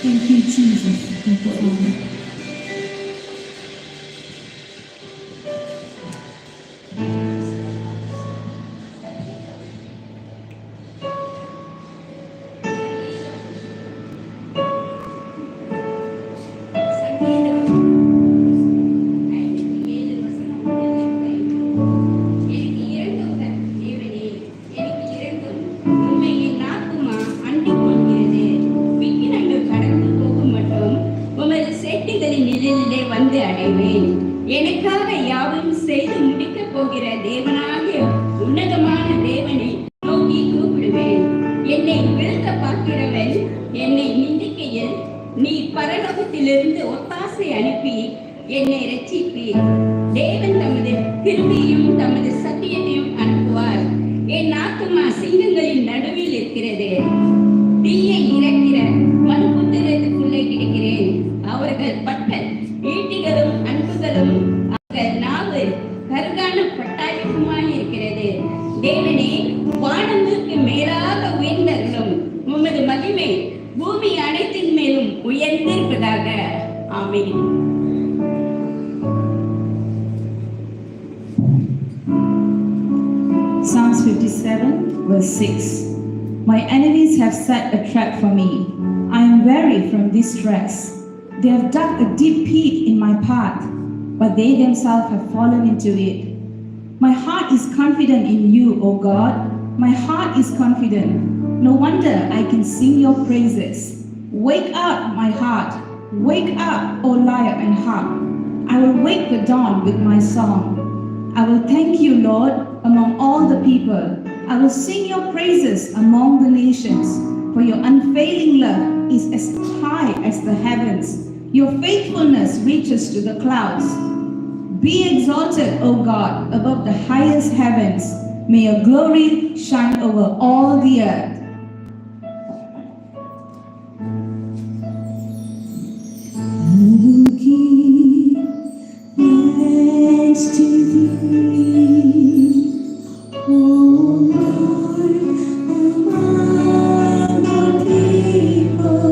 Thank you, Jesus. Thank you, Father. எனக்காக யாவும் செய்து முடிக்கப் போகிற தேவனாகிய உன்னதமான தேவனை நோக்கி கூப்பிடுவேன். என்னை வீழ்த்த பார்க்கிறவன் என்னை நிந்திக்கையில் நீ பரலோகத்திலிருந்து ஒத்தாசை அனுப்பி என்னை ரட்சிப்பீர். தேவன் தமது கிருபையும் தமது சத்தியத்தையும் அனுப்புவார். என் ஆத்துமா சிங்கங்களின் நடுவில் இருக்கிறது. தீயை இறக்கிற மண்புத்திரத்துக்குள்ளே கிடைக்கிறேன். அவர்கள் பட்ட ஈட்டிகளும் அன்புகளும் அவர்கள் நாவு கருகான பட்டாயமாய் இருக்கிறது. தேவனே, வானங்களுக்கு மேலாக உயர்ந்தருளும். உமது மகிமை பூமி அனைத்தின் மேலும் உயர்ந்திருப்பதாக. ஆமென். Psalms 57 verse 6. My enemies have set a trap for me. I am weary from distress. They have dug a deep pit in my path, but they themselves have fallen into it. My heart is confident in you, O God. My heart is confident. No wonder I can sing your praises. Wake up, my heart. Wake up, O lyre and harp. I will wake the dawn with my song. I will thank you, Lord, among all the people. I will sing your praises among the nations, for your unfailing love is as high as the heavens. Your faithfulness reaches to the clouds. Be exalted, O God, above the highest heavens. May your glory shine over all the earth. Thanks to thee, O Lord, among the people.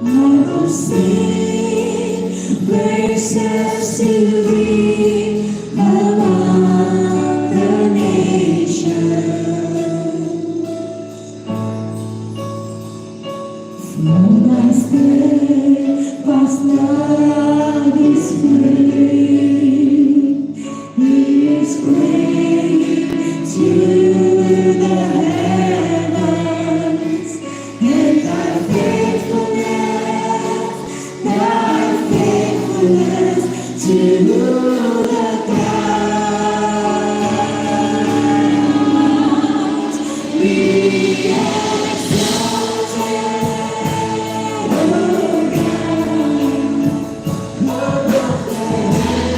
I will sing praises to thee among the nations. For thy steadfast love is free, is great to the heavens, and thy faithfulness to the clouds. Be exalted, O God, above the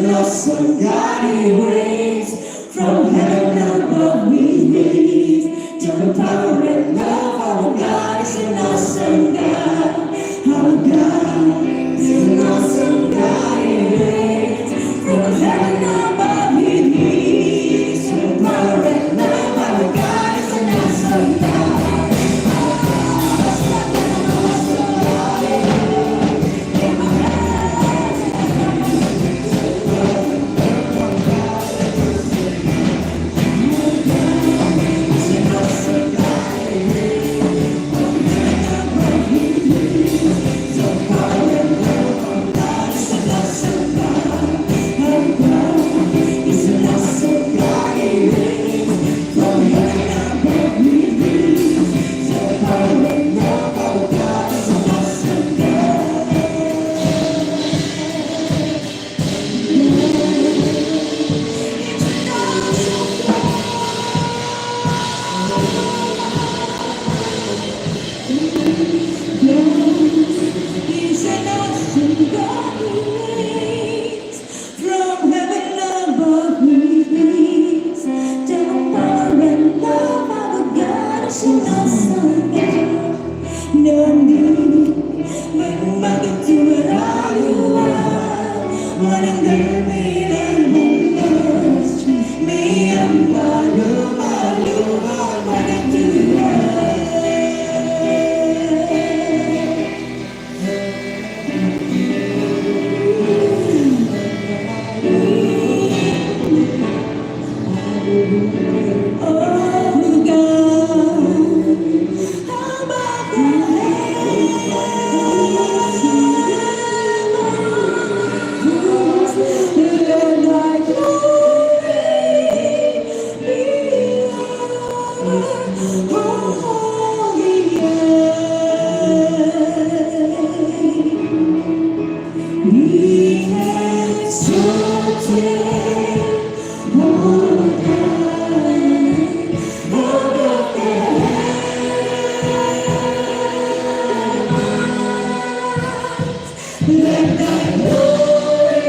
an awesome God, He reigns. From heaven above we raise. To power and love, our God is an awesome God. Our God is an awesome God, He reigns. From heaven above we raise. To power and love, our God is an awesome God. He's an awesome God who reigns. From heaven above we raise. Down power and love, our God is an awesome God. Nandi berbagi rakyat, mendengar bilang mendengar, malu malu berbagi Oh God, how about let thy glory be be exalted, oh God, above the heavens. Let thy glory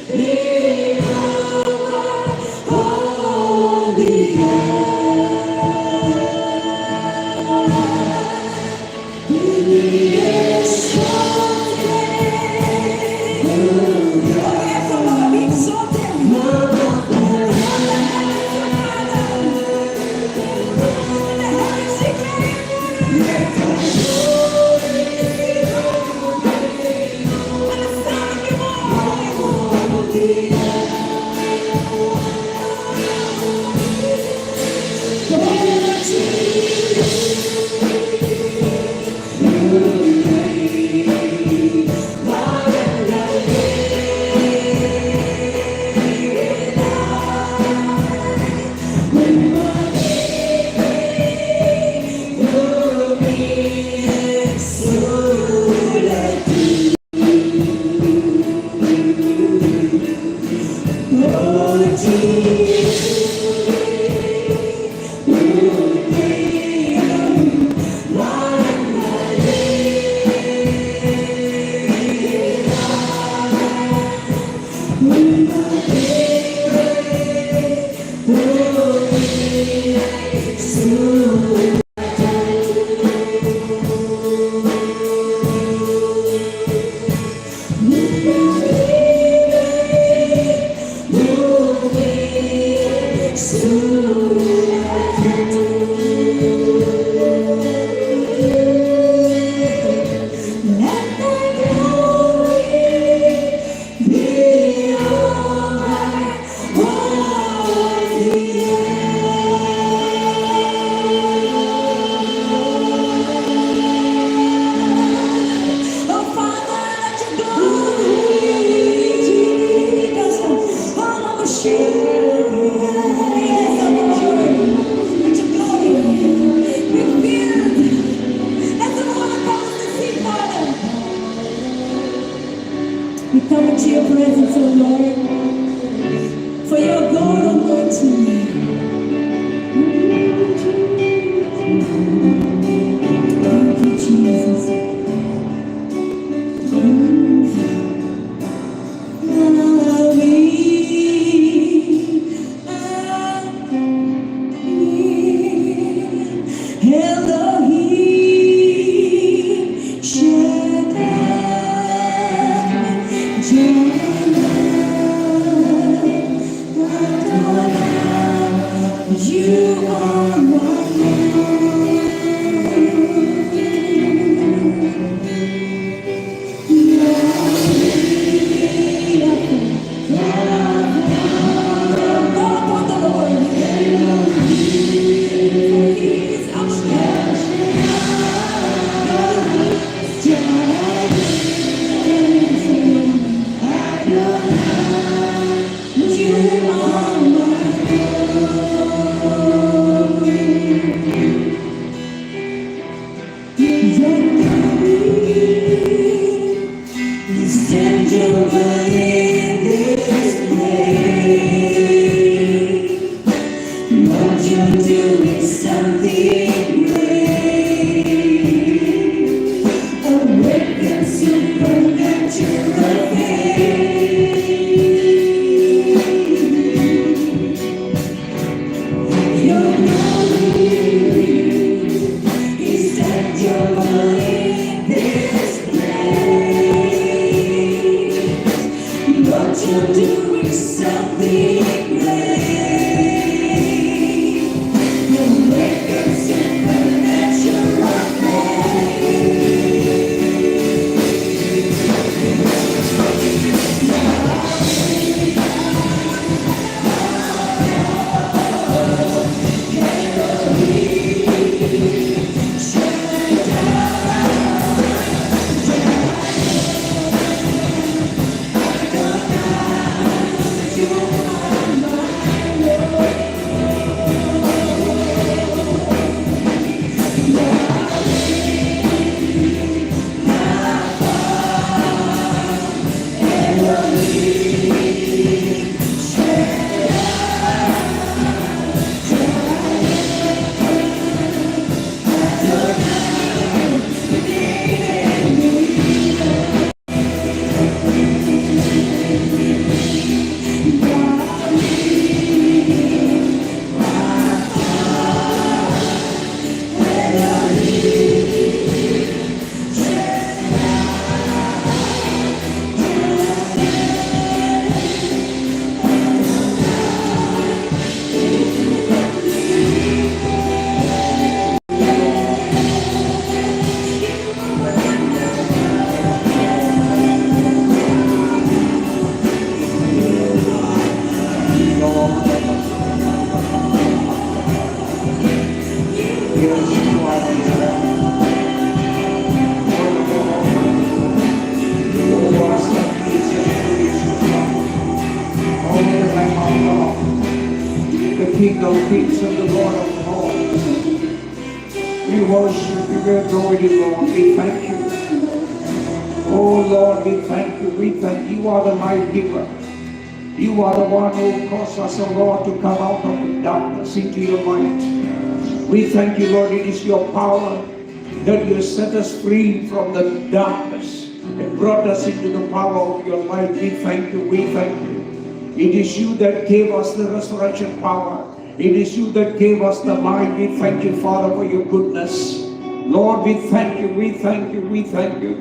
be over all the earth. Be exalted, oh yes, I wanna be exalted. We come into your presence, O Lord, for your God Almighty. Thank you, Jesus. King of kings and the Lord of lords. We worship you, we adore you, Lord. We thank you. Oh Lord, we thank you. We thank you. You are the life giver. You are the one who caused us, oh Lord, to come out of darkness into your light. We thank you, Lord. It is your power that you set us free from the darkness and brought us into the power of your light. We thank you. We thank you. It is you that gave us the resurrection power. It is you that gave us the life. We thank you, Father, for your goodness. Lord, we thank you. We thank you. We thank you.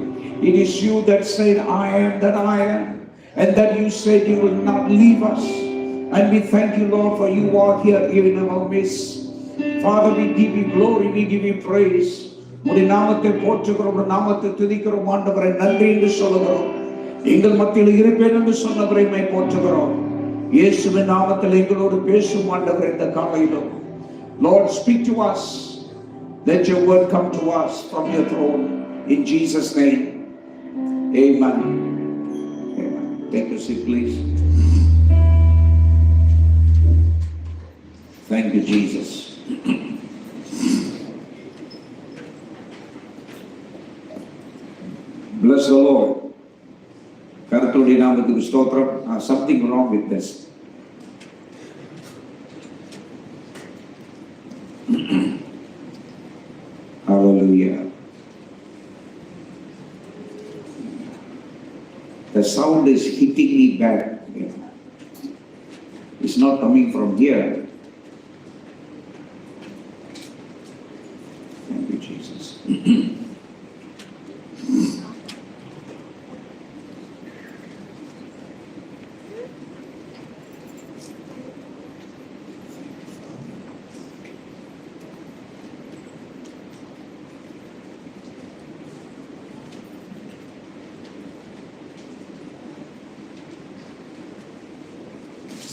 It is you that said, I am that I am. And that you said you will not leave us. And we thank you, Lord, for you are here in our midst. Father, we give you glory. We give you praise. உடைய நாமத்தை போற்றுகிறோம், உடைய நாமத்தை துதிக்கிறோம். ஆண்டவரை நன்றி என்று சொல்லுகிறோம். எங்கள் மத்தியில் இருப்பேன் என்று சொன்னவரை மை போற்றுகிறோம். இயேசுவின் நாமத்தில் எங்களோடு பேசும் ஆண்டவர் இந்த காலையிலும். Lord, speak to us. Let your word come to us from your throne. In Jesus' name. Amen. Amen. Take a seat, please. Thank you, Jesus. Bless the Lord. கர்த்தருடைய நாமத்துக்கு ஸ்தோத்திரம். Something wrong with this. Hallelujah. The sound is hitting me back. It's not coming from here. Thank you, Jesus.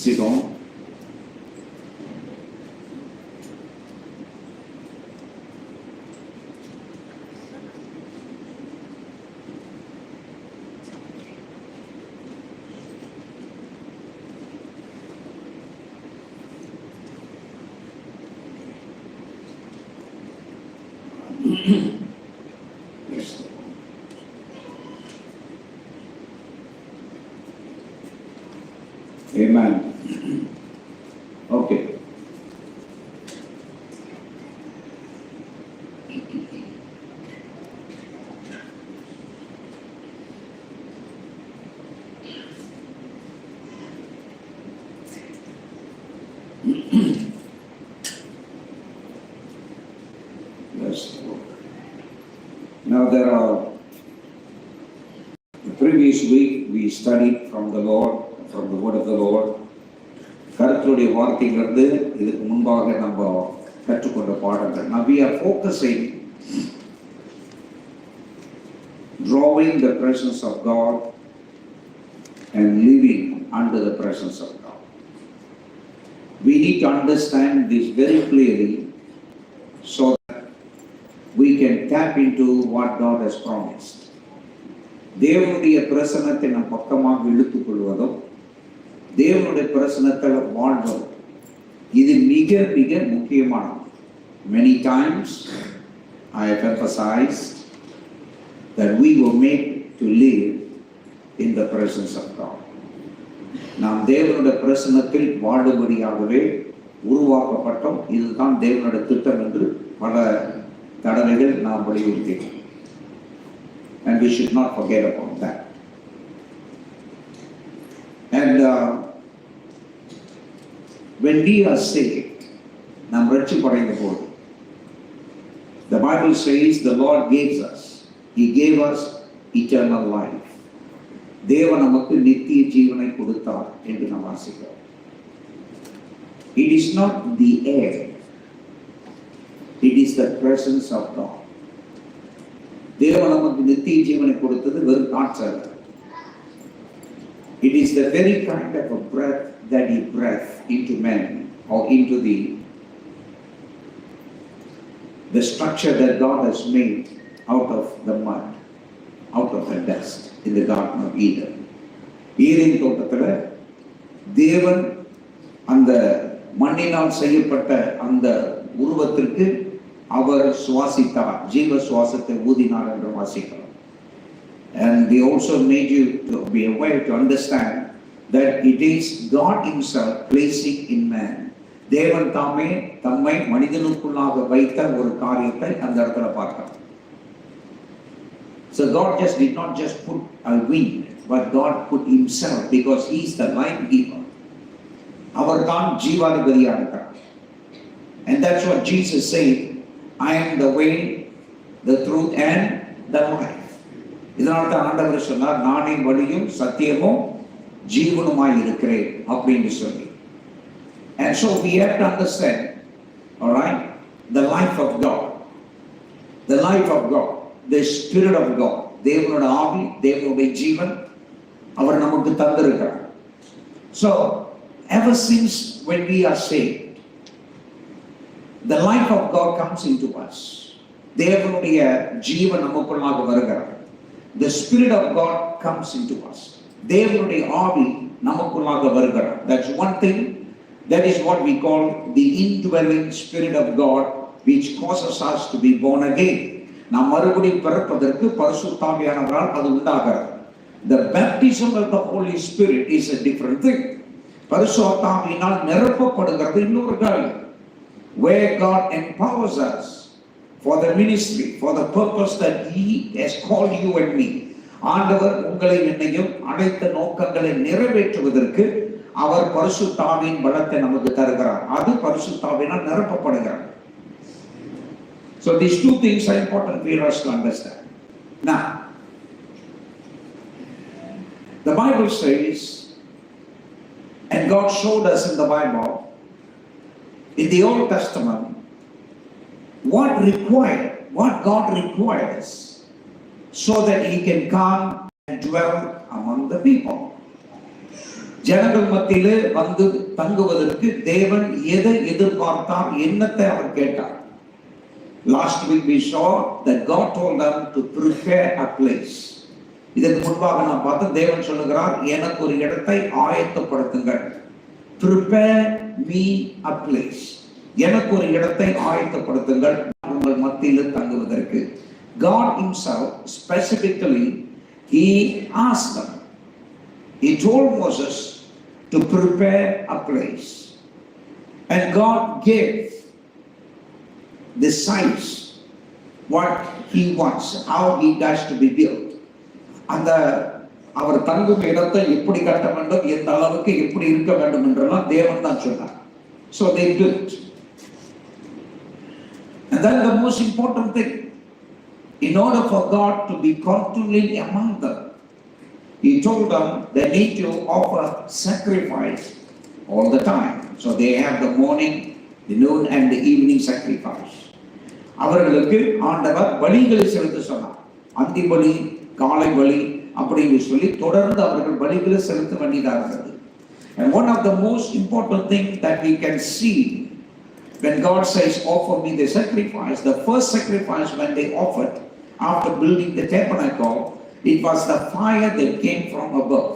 Sit on. Yes. Amen. Okay. Yes. Now there are, the previous week we studied from the Lord from the word of the Lord. கர்த்தருடைய வார்த்தையிலிருந்து இதுக்கு முன்பாக நம்ம கற்றுக்கொண்ட பாடங்கள். Now we are focusing drawing the presence of God and living under the presence of God. We need to understand this very clearly so that we can tap into what God has promised. தேவனுடைய பிரசன்னத்தை நம் பக்கமாக இழுத்துக் கொள்வதும் தேவனுடைய பிரசன்னத்தில் வாழ்வதும் இது மிக மிக முக்கியமானது. Many times I have emphasized that we were made to live in the presence of God. நாம் தேவனுடைய பிரசன்னத்தில் வாழும்படியாகவே உருவாக்கப்பட்டோம். இதுதான் தேவனுடைய திட்டம் என்று பல தடவைகள் நாம் வலியுறுத்தினோம். And we should not forget about that. And when we are saved, நாம் ரட்சிப்படைந்த போது, the Bible says the Lord He gave us eternal life. தேவன் நமக்கு நித்திய ஜீவனை கொடுத்தார் என்று நாம் வாசிக்கிறோம். It is not the air, it is the presence of God. தேவன் நமக்கு நித்திய ஜீவனை கொடுத்தது வெறும் காற்றல்ல. It is the very kind of a breath that He breathed into man or into the structure that God has made out of the mud, out of the dust in the Garden of Eden. ஈதேன் தோட்டத்தில் தேவன் அந்த மண்ணினால் செய்யப்பட்ட அந்த உருவத்திற்கு அவர் சுவாசித்தார், ஜீவ சுவாசத்தை ஊதினார் என்று வாசிக்கிறோம். And they also made you to be aware to understand that it is God Himself placing in man. தேவன் தாமே தம்மை மனிதனுக்குள்ளாக வைத்த ஒரு காரியத்தை அந்த இடத்துல பார்க்கிறோம். So God did not just put a wind, but God put Himself because He is the life giver. அவர் தான் ஜீவாதிபதியாக இருக்கிறார். And that's what Jesus said, I am the way, the truth and the life. இதனால தான் ஆண்டவர் சொன்னார், நானே வழியும் சத்தியமும் ஜீவனுமாய் இருக்கிறேன் அப்படின்னு சொல்லி. And so we have to understand, all right, the life of God, the life of God, the Spirit of God. தேவனோட ஆவி, தேவனுடைய ஜீவன் அவர் நமக்கு தந்திருக்கிறார். So ever since when we are saved, the life of God comes into us. தேவனுடைய ஜீவன் நமக்குள்ளாக வருகிறார். The Spirit of God comes into us. தேவனுடைய ஆவி நமக்குள்ளாக வருகிறார். That's one thing. That is what we call the indwelling Spirit of God, which causes us to be born again. நாம் மறுபடியும் பிறப்பதற்கு பரிசுத்த ஆவியானவரால் அது உண்டாகிறது. The baptism of the Holy Spirit is a different thing. பரிசுத்த ஆவியினால் நிரப்பப்படுகிறது இன்னொரு காரியம். Where God empowers us for the ministry, for the purpose that He has called you and me. ஆண்டவர் உங்களை என்னையும் அனைத்து நோக்கங்களை நிறைவேற்றுவதற்கு அவர் பரிசுத்த ஆவியின் பலத்தை நமக்கு தருகிறார். அது பரிசுத்த ஆவியினால் நிரப்பப்படுகிறார். So these two things are important for us to understand. Now, the Bible says, and God showed us in the Bible, in the Old Testament, what God requires so that He can come and dwell among the people. ஜனங்கள் மத்தியிலே வந்து தங்குவதற்கு தேவன் எதை எதிர்பார்த்தார், என்னத்தை அவர் கேட்டார். Last week we saw that God told them to prepare a place. இதற்கு முன்பாக நாம் பார்த்த தேவன் சொல்லுகிறார், எனக்கு ஒரு இடத்தை ஆயத்தப்படுத்துங்கள். Prepare me a place. எனக்கு ஒரு இடத்தை ஆயத்தப்படுத்துங்கள் உங்கள் மத்தியில் தங்குவதற்கு. God Himself specifically He asked them. He told Moses to prepare a place. And God gave the size, what He wants, how He has to be built. அந்த அவர் தங்கும் இடத்தை எப்படி கட்ட வேண்டும், எந்த அளவுக்கு எப்படி இருக்க வேண்டும் என்றெல்லாம் தேவன் தான் சொன்னார். So they built. And then the most important thing, in order for God to be continually among them, He told them they need to offer sacrifice all the time. So they have the morning, the noon and the evening sacrifice. அவர்களுக்கு ஆண்டவர் பலிகளை செலுத்த சொன்னார். அந்தி பலி, காலை பலி அப்படின்னு சொல்லி தொடர்ந்து அவர்கள் பலிகளை செலுத்த வேண்டியதாக இருந்தது. And one of the most important things that we can see when God says offer me the sacrifice, the first sacrifice when they offered after building the tabernacle, it was the fire that came from above.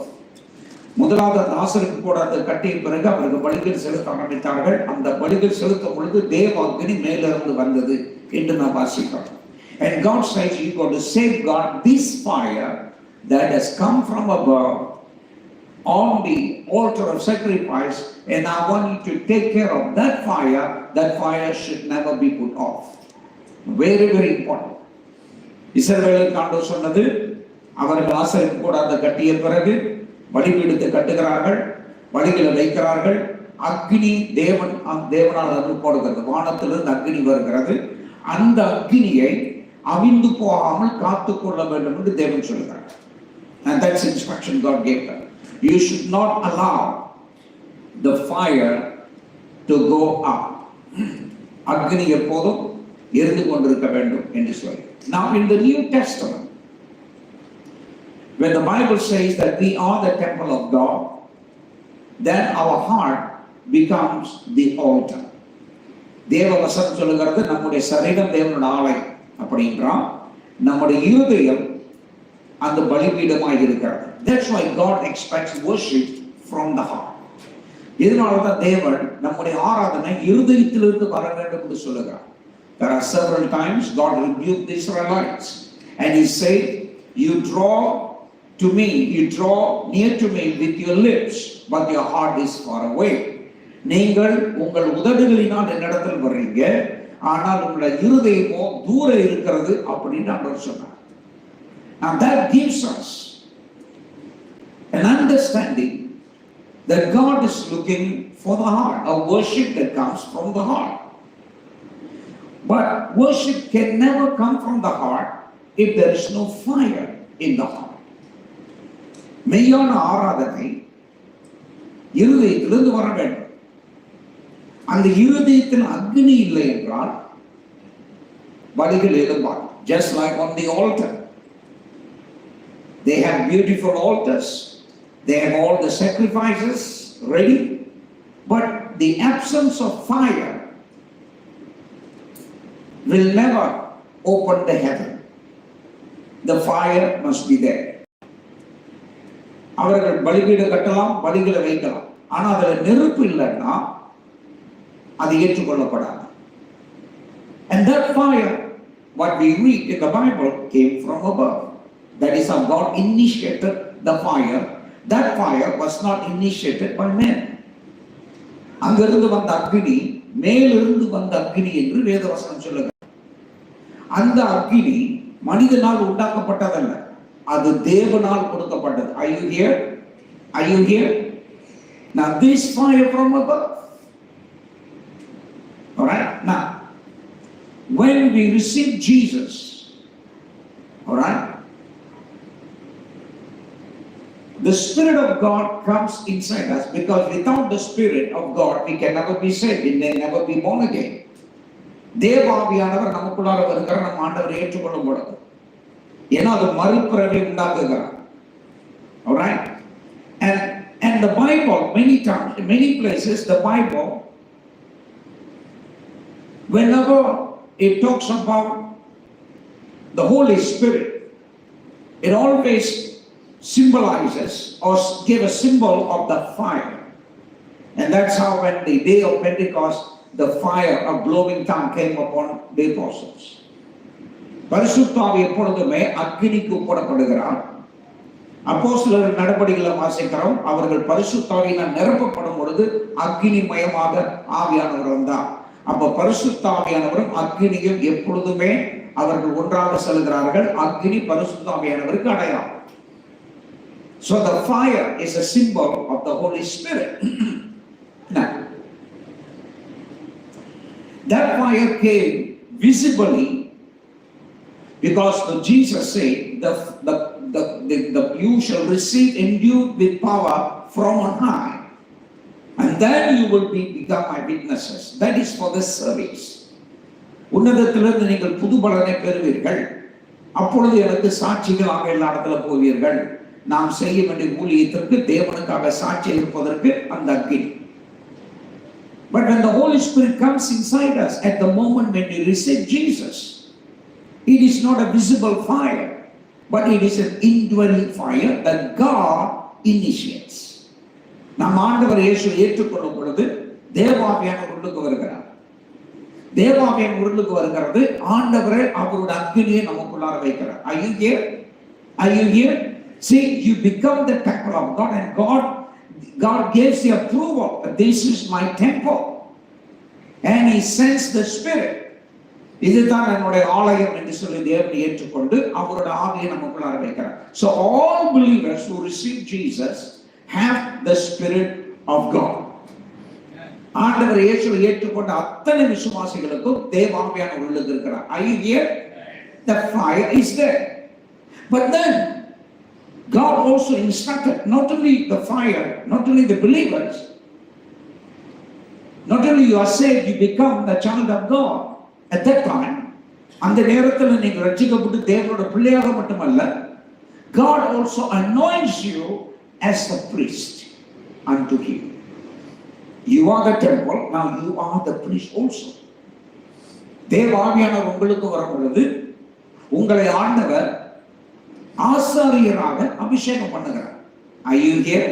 முதலாவது ஆசரிப்பு கூடாரத்தை கட்டிய பிறகு அவர்கள் பலிகள் செலுத்த ஆரம்பித்தார்கள். அந்த பலிகள் செலுத்தும் பொழுது தேவ அக்கினி மேலிருந்து வந்தது என்று நாம் வாசிக்கிறோம். And God says you got to safeguard this fire that has come from above on the altar of sacrifice, and I want you to take care of that fire. That fire should never be put off. Very, very important. இஸ்ரவேலுக்கு ஆண்டவர் சொன்னது, அவர்கள் ஆசரிப்பு கூடாரத்தை கட்டிய பிறகு பலிபீடத்தை கட்டுகிறார்கள், பலிகளை வைக்கிறார்கள், அக்னி தேவனால் அனுப்பப்படுகிறது, வானத்திலிருந்து அக்னி வருகிறது. அந்த அக்னியை அவிந்து போகாமல் காத்துக்கொள்ள வேண்டும் என்று தேவன் சொல்கிறார். And that's instruction God gave them. You should not allow the fire to go up. அக்னி எப்போதும் எரிந்து கொண்டிருக்க வேண்டும் என்று சொல்லி. Now in the New Testament, when the Bible says that we are the temple of God, then our heart becomes the altar. தேவ வசனம் சொல்லுகிறது நம்முடைய சரீரம் தேவனுடைய ஆலயம் அப்படின்றான், நம்முடைய இருதயம் அந்த பலிபீடமாக இருக்கிறது. That's why God expects worship from the heart. இதனால்தான் தேவன் நம்முடைய ஆராதனை இருதயத்திலிருந்து வர வேண்டும் என்று சொல்லுகிறார். There are several times God rebuked the Israelites and he said, you draw to me, you draw near to me with your lips, but your heart is far away. நீங்கள் உங்கள் உதடுகளினால் என்னிடத்தில் வர்றீங்க, ஆனால் உங்களுடைய இருதயமோ தூர இருக்கிறது அப்படின்னு ஆண்டவர் சொன்னார். Now that gives us an understanding that God is looking for the heart, a worship that comes from the heart. But worship can never come from the heart if there is no fire in the heart. மெய்யான ஆராதனை இருதயத்திலிருந்து வர வேண்டும். அந்த இருதயத்தில் அக்னி இல்லை என்றால் பலிகள் எழும்பாது. Just like on the altar, they have beautiful altars, they have all the sacrifices ready, but the absence of fire will never open the heaven. The fire must be there. அவர்கள் பலிபீடம் கட்டலாம், பலிகளை வைக்கலாம், ஆனா அதுல நெருப்பு இல்லைன்னா அது ஏற்றுக்கொள்ளப்படாது. And that fire, what we read in the Bible, came from above. That is how God initiated the fire. That fire was not initiated by men. அங்கிருந்து வந்த அக்னி மேலிருந்து வந்த அக்னி என்று வேதவசனம் சொல்லுகிறது. அந்த அக்னி மனிதனால் உண்டாக்கப்பட்டதல்ல, அது தேவனால் கொடுக்கப்பட்டது. Are you here? Are you here? Now this fire from above. All right? Now, when we receive Jesus, all right, the Spirit of God comes inside us, because without the Spirit of God, we can never be saved. We may never be born again. தேவாவியானவர் நமக்குள்ளார வருகிற நம்ம ஆண்டவரை ஏற்றுக்கொள்ளும் பொழுது, ஏன்னா அது மறுபிறவி உண்டாக்குகிறார். All right? And the Bible, many times, in many places, the Bible, whenever it talks about the Holy Spirit, it always symbolizes or give a symbol of the fire. And that's how when the day of Pentecost, the fire of glowing tongue came upon the apostles. பரிசுத்த ஆவி எப்பொழுதுமே அக்கினிக்கு உட்படப்படுகிறார். அப்போஸ்தலர் நடபடிகளை வாசிக்கிறோம், அவர்கள் பரிசுத்த ஆவியினால் நிரப்பப்படும் பொழுது அக்கினிமயமாக ஆவியானவர் வந்தார். அப்ப பரிசுத்த ஆவியானவரும் அக்கினியும் எப்பொழுதுமே அவர்கள் ஒன்றாக செல்கிறார்கள். அக்கினி பரிசுத்த ஆவியானவருக்கு அடையாளம். So the fire is a symbol of the Holy Spirit. Now, that fire came visibly because Jesus said you shall receive endued with power from on high, and then you will become my witnesses. That is for the service. உன்னதத்திலிருந்து நீங்கள் புது பலனை பெறுவீர்கள், அப்பொழுது எனக்கு சாட்சிகளாக எல்லா இடத்துல போவீர்கள். நாம் செய்ய வேண்டிய ஊழியத்திற்கு தேவனுக்காக சாட்சி இருப்பதற்கு அந்த அக்கினி. But when the Holy Spirit comes inside us at the moment when we receive Jesus, it is not a visible fire, but it is an indwelling fire that God initiates. நாம் ஆண்டவர் இயேசுவை ஏற்றுக்கொள்ளும் பொழுது தேவாவியானவர் உள்ளுக்கு வருகிறார். தேவாவியானவர் உள்ளுக்கு வருகிறது, ஆண்டவரே அவருடைய அக்கினியை நமக்குள்ளார வைக்கிறார். Are you here? Are you here? See, you become the temple of God, and God gives the approval that this is my temple, and He sends the Spirit. இதுதான் என்னுடைய ஆலயம் என்று சொல்லி தேவனை ஏற்றுக்கொண்டு அவருடைய ஆவியை நமக்குள்ளார வைக்கிறார். So all believers who receive Jesus have the Spirit of God. ஆண்டவர் இயேசுவை ஏற்றுக்கொண்ட அத்தனை விசுவாசிகளுக்கும் தேவாவியானவர் உள்ளுக்கு இருக்கிறார். Are you here? The fire is there. But then God also instructed not only the fire, not only the believers, not only you are saved, you become the child of God. At that time, அந்த நேரத்தில் நீங்கள் ரட்சிக்கப்பட்டு தேவனோட பிள்ளையாக மட்டுமல்ல, God also anoints you as the priest unto Him. You are the temple, now you are the priest also. தேவாவியானவர் உங்களுக்கு வரும் பொழுது உங்களை ஆண்டவர் ஆசாரியராக அபிஷேகம் பண்ணுகிறார். Are you here?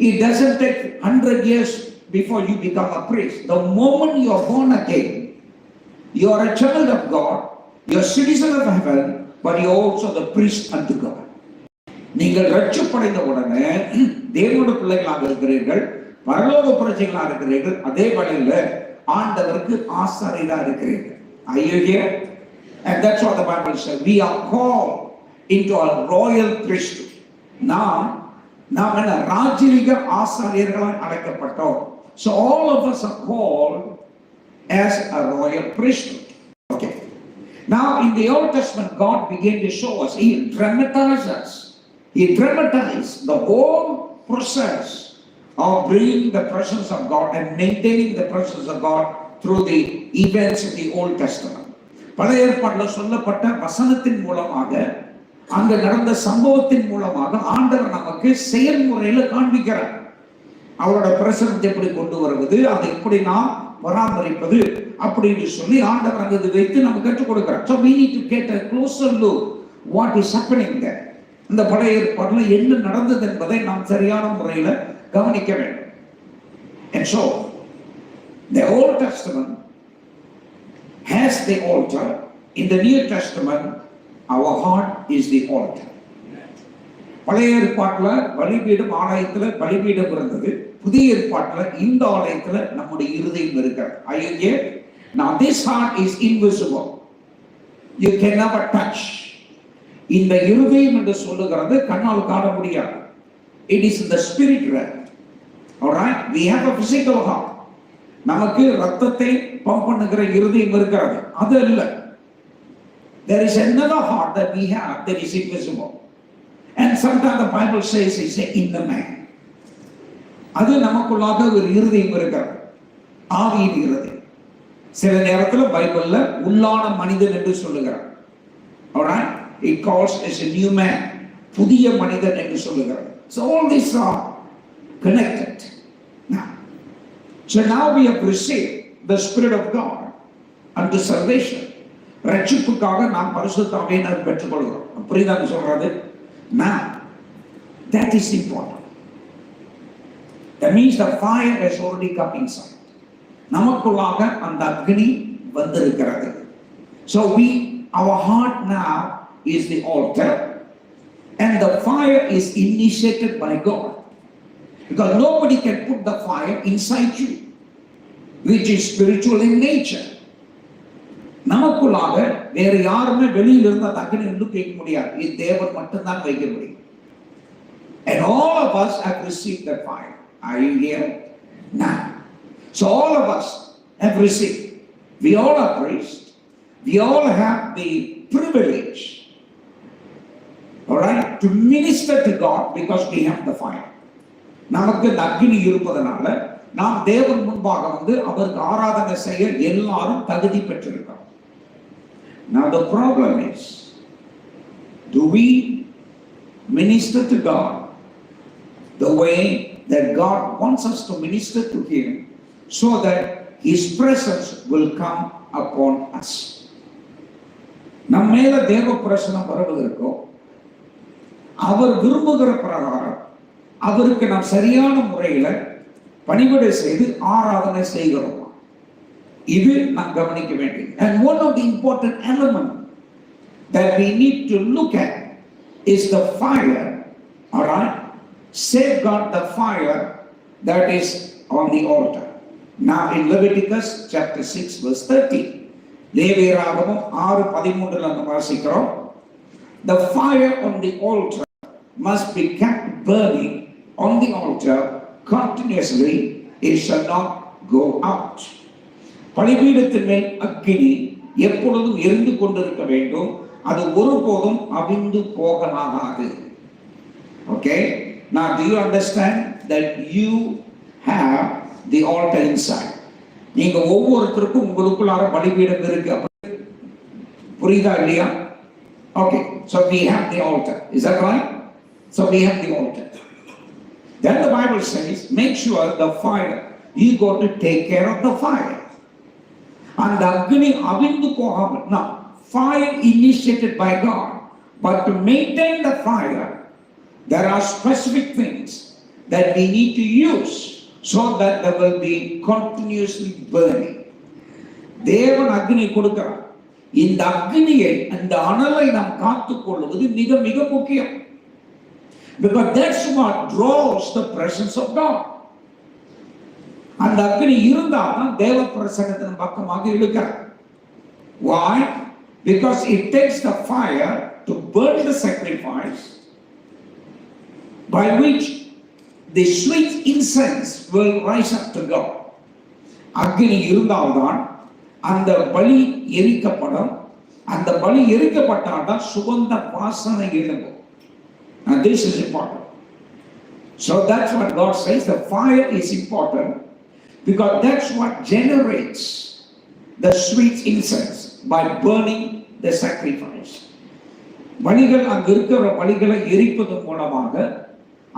It doesn't take 100 years before you become a priest. The moment you are born again, you are a child of God, you are a citizen of heaven, but you are also the priest unto God. நீங்கள் ரட்சிப்படைந்த உடனே தேவனுடைய பிள்ளைகளாக இருக்கிறீர்கள், பரலோக பிரஜைகளாக இருக்கிறீர்கள், அதே வழியில் ஆண்டவருக்கு ஆசாரியராக இருக்கிறீர்கள். Are you here? And that's what the Bible says. We are called into a royal priesthood. நாம் என்ன ராஜரீக ஆசாரியர்களாய் அழைக்கப்பட்டோம். So all of us are called as a royal priesthood. Okay. Now in the Old Testament, God began to show us. He dramatized us. He dramatized the whole process of bringing the presence of God and maintaining the presence of God through the events in the Old Testament. பழைய ஏற்பாட்டில் சொல்லப்பட்ட வசனத்தின் மூலமாக, அங்க நடந்த சம்பவத்தின் மூலமாக ஆண்டவர் நமக்கு செயல்முறையில காண்பிக்கிறார். அவரோட பிரசனத்தை எப்படி கொண்டு வருவது, அதை எப்படி நாம் பராமரிப்பது அப்படின்னு சொல்லி ஆண்டவர் அங்கு வைத்து நம்ம கற்றுக் கொடுக்கிறார். So we need to get a closer look what is happening there. இந்த பழைய ஏற்பாட்டில் என்ன நடந்தது என்பதை நாம் சரியான முறையில் கவனிக்க வேண்டும். And so the Old Testament has the altar. In the New Testament, our heart is the altar. பழைய ஏற்பாட்டில் பலிபீடம், ஆலயத்தில் பலிபீடம் இருந்தது. புதிய ஏற்பாட்டில் இந்த ஆலயத்தில் நம்முடைய இருதயம் இருக்கிறது. Are you here? Now this heart is invisible. You can never touch. இந்த இருதயம் என்று சொல்லுகிறது கண்ணால் காண முடியாது. It is in the spirit realm. All right? We have a physical heart. நமக்கு ரத்தத்தை பம்ப் பண்ணுகிற இருதயம் இருக்கிறது. அது இல்ல. There is another heart that we have that is invisible. And sometimes the Bible says it's in the man. அது நமக்குள்ளாக ஒரு இருதயம் இருக்கிறது, ஆவியின் இருதயம். சில நேரத்தில் பைபிள்ல உள்ளான மனிதன் என்று சொல்லுகிறார். Alright? It calls as a new man. புதிய மனிதன் என்று சொல்லுகிறார். So all these are connected. Now we have received the Spirit of God unto salvation. ரட்சிப்புக்காக நாம் பரிசுத்த ஆவியை பெற்றுக்கொள்கிறோம். புரியுதான்னு சொல்றது? Now that is important. That means the fire has already come inside. நமக்குள்ளாக அந்த அக்னி வந்திருக்கிறது. So our heart now is the altar, and the fire is initiated by God. Because nobody can put the fire inside you, which is spiritual in nature. நமக்குள்ளாக வேற யாருமே வெளியில இருந்து அந்த அக்னி உள்ளுக்கு வைக்க முடியாது. இது தேவன் மட்டும்தான் வைக்க முடியும். And all of us have received that fire. Are you here? Now. So all of us have received. We all are priests. We all have the privilege. all right, to minister to God because we have the fire. நமக்கு இந்த அக்கினி இருப்பதனால நாம் தேவன் முன்பாக வந்து அவருக்கு ஆராதனை செய்ய எல்லாரும் தகுதி பெற்றிருக்கிறோம். Now the problem is, do we minister to God the way that God wants us to minister to Him so that His presence will come upon us? நம்ம மேல தேவ பிரசன்னம் வருவதற்கோ அவர் விரும்புகிற பிரகாரம் அவருக்கு நாம் சரியான முறையில் பணிவிடை செய்து ஆராதனை செய்கிறோம். இது நாம் கவனிக்க வேண்டியது. And one of the important element that we need to look at is the fire. All right, safeguard the fire that is on the altar. Now in Leviticus chapter 6 verse 30, லேவியராகமம் 6:13 நம்ம வாசிக்கிறோம், the fire on the altar must be kept burning on the altar continuously, it shall not go out. பலிபீடத்தின் மேல் அக்கினி எப்பொழுதும் எரிந்து கொண்டிருக்க வேண்டும், அது ஒருபோதும் அவிந்து போகலாகாது. Okay, now do you understand that you have the altar inside? நீங்க ஒவ்வொருத்தருக்கும் உங்களுக்குள்ளார பலிபீடம் இருக்கு, புரியுதா இல்லையா? Okay, so we have the altar, is that right? So we have the altar. Then the Bible says, make sure the fire, you got to take care of the fire. And the agni avindu pogamal. Now, fire initiated by God, but to maintain the fire, there are specific things that we need to use so that there will be continuously burning. தேவன் அக்னி கொடுக்கிறார். இந்த அக்னியை, அந்த அனலை நாம் காத்துக்கொள்வது மிக மிக முக்கியம். Because that's what draws the presence of God. அந்த அக்னி இருந்தால்தான் தேவ பிரசன்னத்தின் பக்கமாக இழுக்கிறார். Why? Because it takes the fire to burn the sacrifice, by which the sweet incense will rise up to God. அக்னி இருந்தால்தான் அந்த பலி எரிக்கப்படும். அந்த பலி எரிக்கப்பட்டால்தான் சுகந்த வாசனை எழும்பும். And this is important. So that's what God says, the fire is important because that's what generates the sweet incense by burning the sacrifice. பலிகள் அங்கு இருக்கிற பலிகளை எரிப்பதன் மூலமாக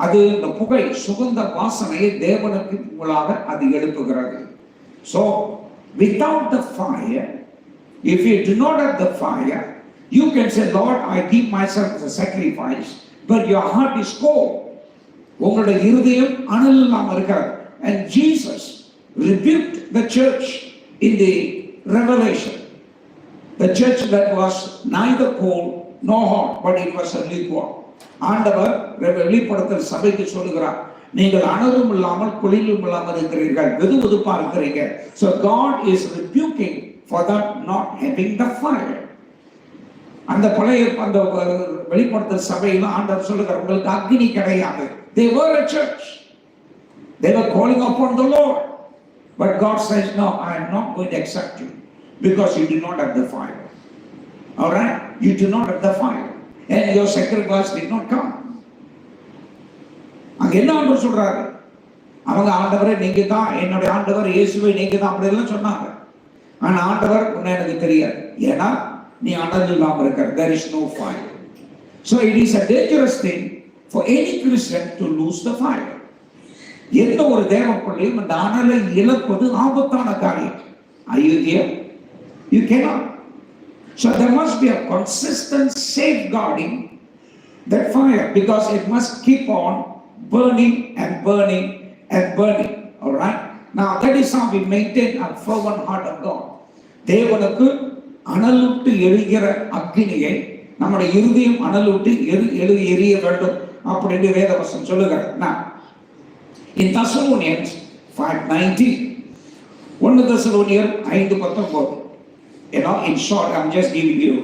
அது இந்த புகை சுகந்த வாசனையை தேவனுக்கு மூலமாக அது எழுப்புகிறது. So without the fire, if you do not have the fire, you can say, Lord, I give myself as a sacrifice, but your heart is cold. உங்களுடைய இருதயம் அனல் இல்லாமல் இருக்கிறது. And Jesus rebuked the church in the Revelation, the church that was neither cold nor hot, but it was a lukewarm. ஆண்டவர் வெளிப்படுத்தல் சபைக்கு சொல்லுகிறார், நீங்கள் அனலும் இல்லாமல் குளிரும் இல்லாமல் இருக்கிறீர்கள், வெதுவெதுப்பா இருக்கிறீங்க. So God is rebuking for that not having the fire. அந்த பழைய அந்த வெளிப்படுத்தல் சபையில் ஆண்டவர் சொல்லுகிறார், உங்களுக்கு அக்னி கிடையாது. They were a church, they were calling upon the Lord, but God says, no, I am not going to accept you because you do not have the fire. All right, you do not have the fire and your sacrifice did not come. அங்க என்ன ஆண்டவர் சொல்றாரு, அவங்க ஆண்டவரே நீங்க தான் என்னுடைய ஆண்டவர் இயேசுவை நீங்க தான் அப்படி எல்லாம் சொன்னாங்க. ஆனா ஆண்டவர் உன்னை எனக்கு தெரியாது, ஏன்னா நீ அனல் இல்லாமல் இருக்கிற. There is no fire. So it is a dangerous thing for any Christian to lose the fire. எந்த ஒரு தேவ பிள்ளையும் அந்த அனலை இழப்பது ஆபத்தான காரியம். Are you here? You cannot. So there must be a consistent safeguarding that fire because it must keep on burning and burning and burning. All right? Now that is how we maintain a fervent heart of God. தேவனுக்கு அனலுட்டு எரிகிற அக்னியை நம்முடைய இருதயம் அனலுட்டு எரிய வேண்டும் அப்படின்னு வேதவசனம் சொல்லுகிறது. Now in Thessalonians 5:19, 1 Thessalonians 5:19, you know, in short, I'm just giving you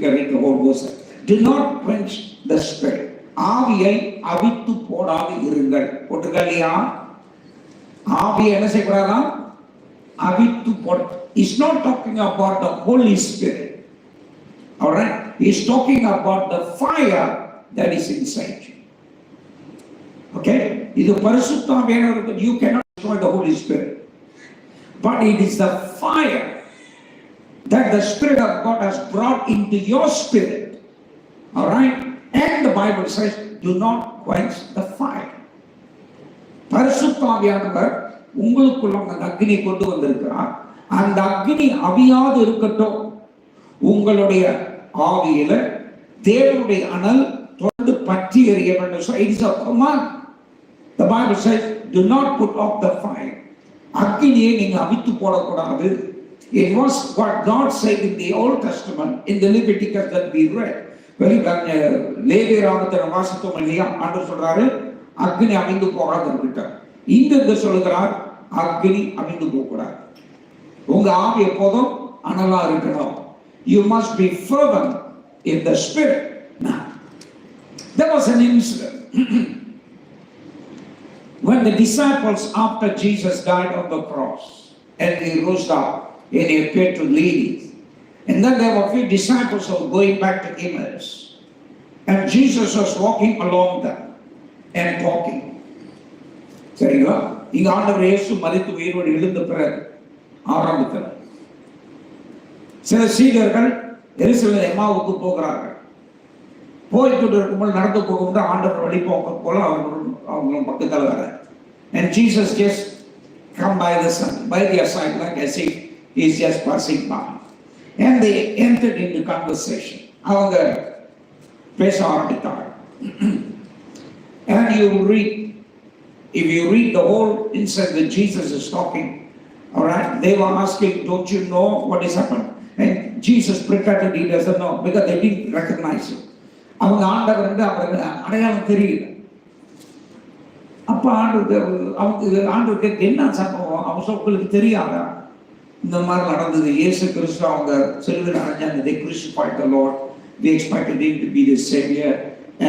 can read the whole verse. Do not quench the spirit. ஆவியை அவித்து போடாது இருங்கள். போட்டுக்கலையா? ஆவியை என்ன செய்யக்கூடாதா? அவித்து போட. He's not talking about the Holy Spirit. All right? He's talking about the fire that is inside you. Okay? இது பரிசுத்த ஆவியானவர், you cannot destroy the Holy Spirit. But it is the fire that the Spirit of God has brought into your spirit. All right? And the Bible says, do not quench the fire. பரிசுத்த ஆவியானவர் உங்களுக்குள்ள அந்த அக்னி கொண்டு வந்திருக்கிறார். அந்த அக்னி அவியாது இருக்கட்டும். உங்களுடைய ஆவியில தேவனுடைய அனல் தொடர்ந்து பற்றி எரிய வேண்டும். So it is a command. The Bible says, do not put off the fire. அக்னியை நீங்க அவித்து போடக்கூடாது. It was what God said in the Old Testament, in the Leviticus that we read. லேவியராகமத்தில் வாசித்தோம் இல்லையா? ஆண்டவர் சொல்றாரு அக்னி அவிந்து போகாது இருக்கட்டும். இங்க சொல்லுகிறார் அக்னி அவிந்து போகக்கூடாது. உங்க ஆவி எப்போதும் அனலா இருக்கணும். You must be fervent in the spirit. Now, there was an incident when the disciples, after Jesus died on the cross and he rose up and he appeared to ladies, and then there were a few disciples who were going back to Emmaus, and Jesus was walking along them and talking. சரிங்களா? இங்க ஆண்டவர் இயேசு மரித்து உயிரோடு எழுந்த பிறகு ஆரம்பித்தார். சில சீடர்கள் எருசலேம் எம்மாவுக்கு போகிறார்கள். போய்ட்டு இருக்கும்போது நடந்து போகும்போது ஆண்டவர் வழி போல அவங்க பக்கத்தில் வர. And Jesus just come by their side like as if he is just passing by. And they entered into conversation. அவங்க பேச ஆரம்பித்தார்கள். And if you read the whole incident that Jesus is talking, all right, they were asking, don't you know what is happened? And Jesus pretended he doesn't know because they didn't recognize him. அவங்க ஆண்டவர் வந்து அவருக்கு அடையாளம் தெரியல. அப்ப ஆண்டவருக்கு என்ன சம்பவம் அவங்க சொற்களுக்கு தெரியாதா? இந்த மாதிரி நடந்தது. இயேசு கிறிஸ்து அவங்க சிலுவையில் அடைஞ்சாங்க. They crucified the Lord. They expected him to be the Savior,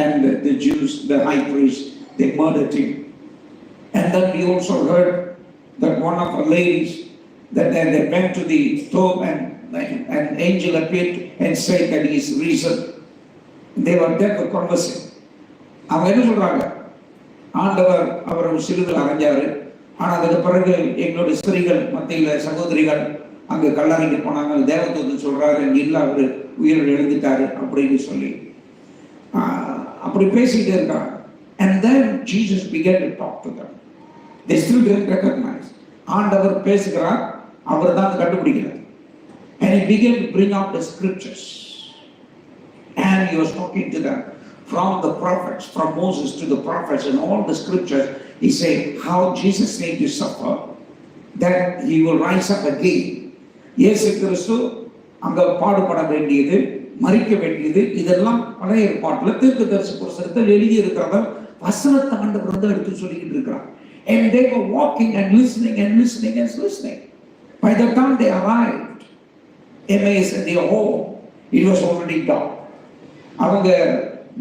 and the Jews, the high priest, they murdered him. And then we also heard that one of the ladies that they went to the tomb and an angel appeared and said that he is risen. They were there for conversing. அவங்க என்ன சொல்றாங்க? ஆண்டவர் அவரை சிலுவையில் அறைஞ்சாரு. ஆனா அதுக்கு பிறகு எங்களுடைய ஸ்திரீகள் மத்தியில சகோதரிகள் அங்க கல்லறைக்கு போனாங்க. தேவதூதன் சொல்றாரு இல்ல அவரு உயிரோடு எழுந்துட்டாரு அப்படின்னு சொல்லி அப்படி பேசிட்டு இருக்காங்க. And then Jesus began to talk to them. They still didn't recognize. ஆண்டவர் பேசுகிறார், அவர் தான் கண்டுபிடிக்கிறார். And he began to bring out the scriptures. And he was talking to them from the prophets, from Moses to the prophets and all the scriptures. He said how Jesus need to suffer, that he will rise up again. இயேசு கிறிஸ்து அங்க பாடுபட வேண்டியது, மரிக்க வேண்டியது, இதெல்லாம் பழைய ஏற்பாட்டில் தீர்க்கதரிசி புத்தகத்தில் எழுதி இருக்கிறத வசனத்தை ஆண்டவர் வந்து எடுத்து சொல்லிக்கிட்டு இருக்கிறார். And they were walking and listening and listening and listening. By the time they arrived, Emmaus in their home, it was already dark. அவங்க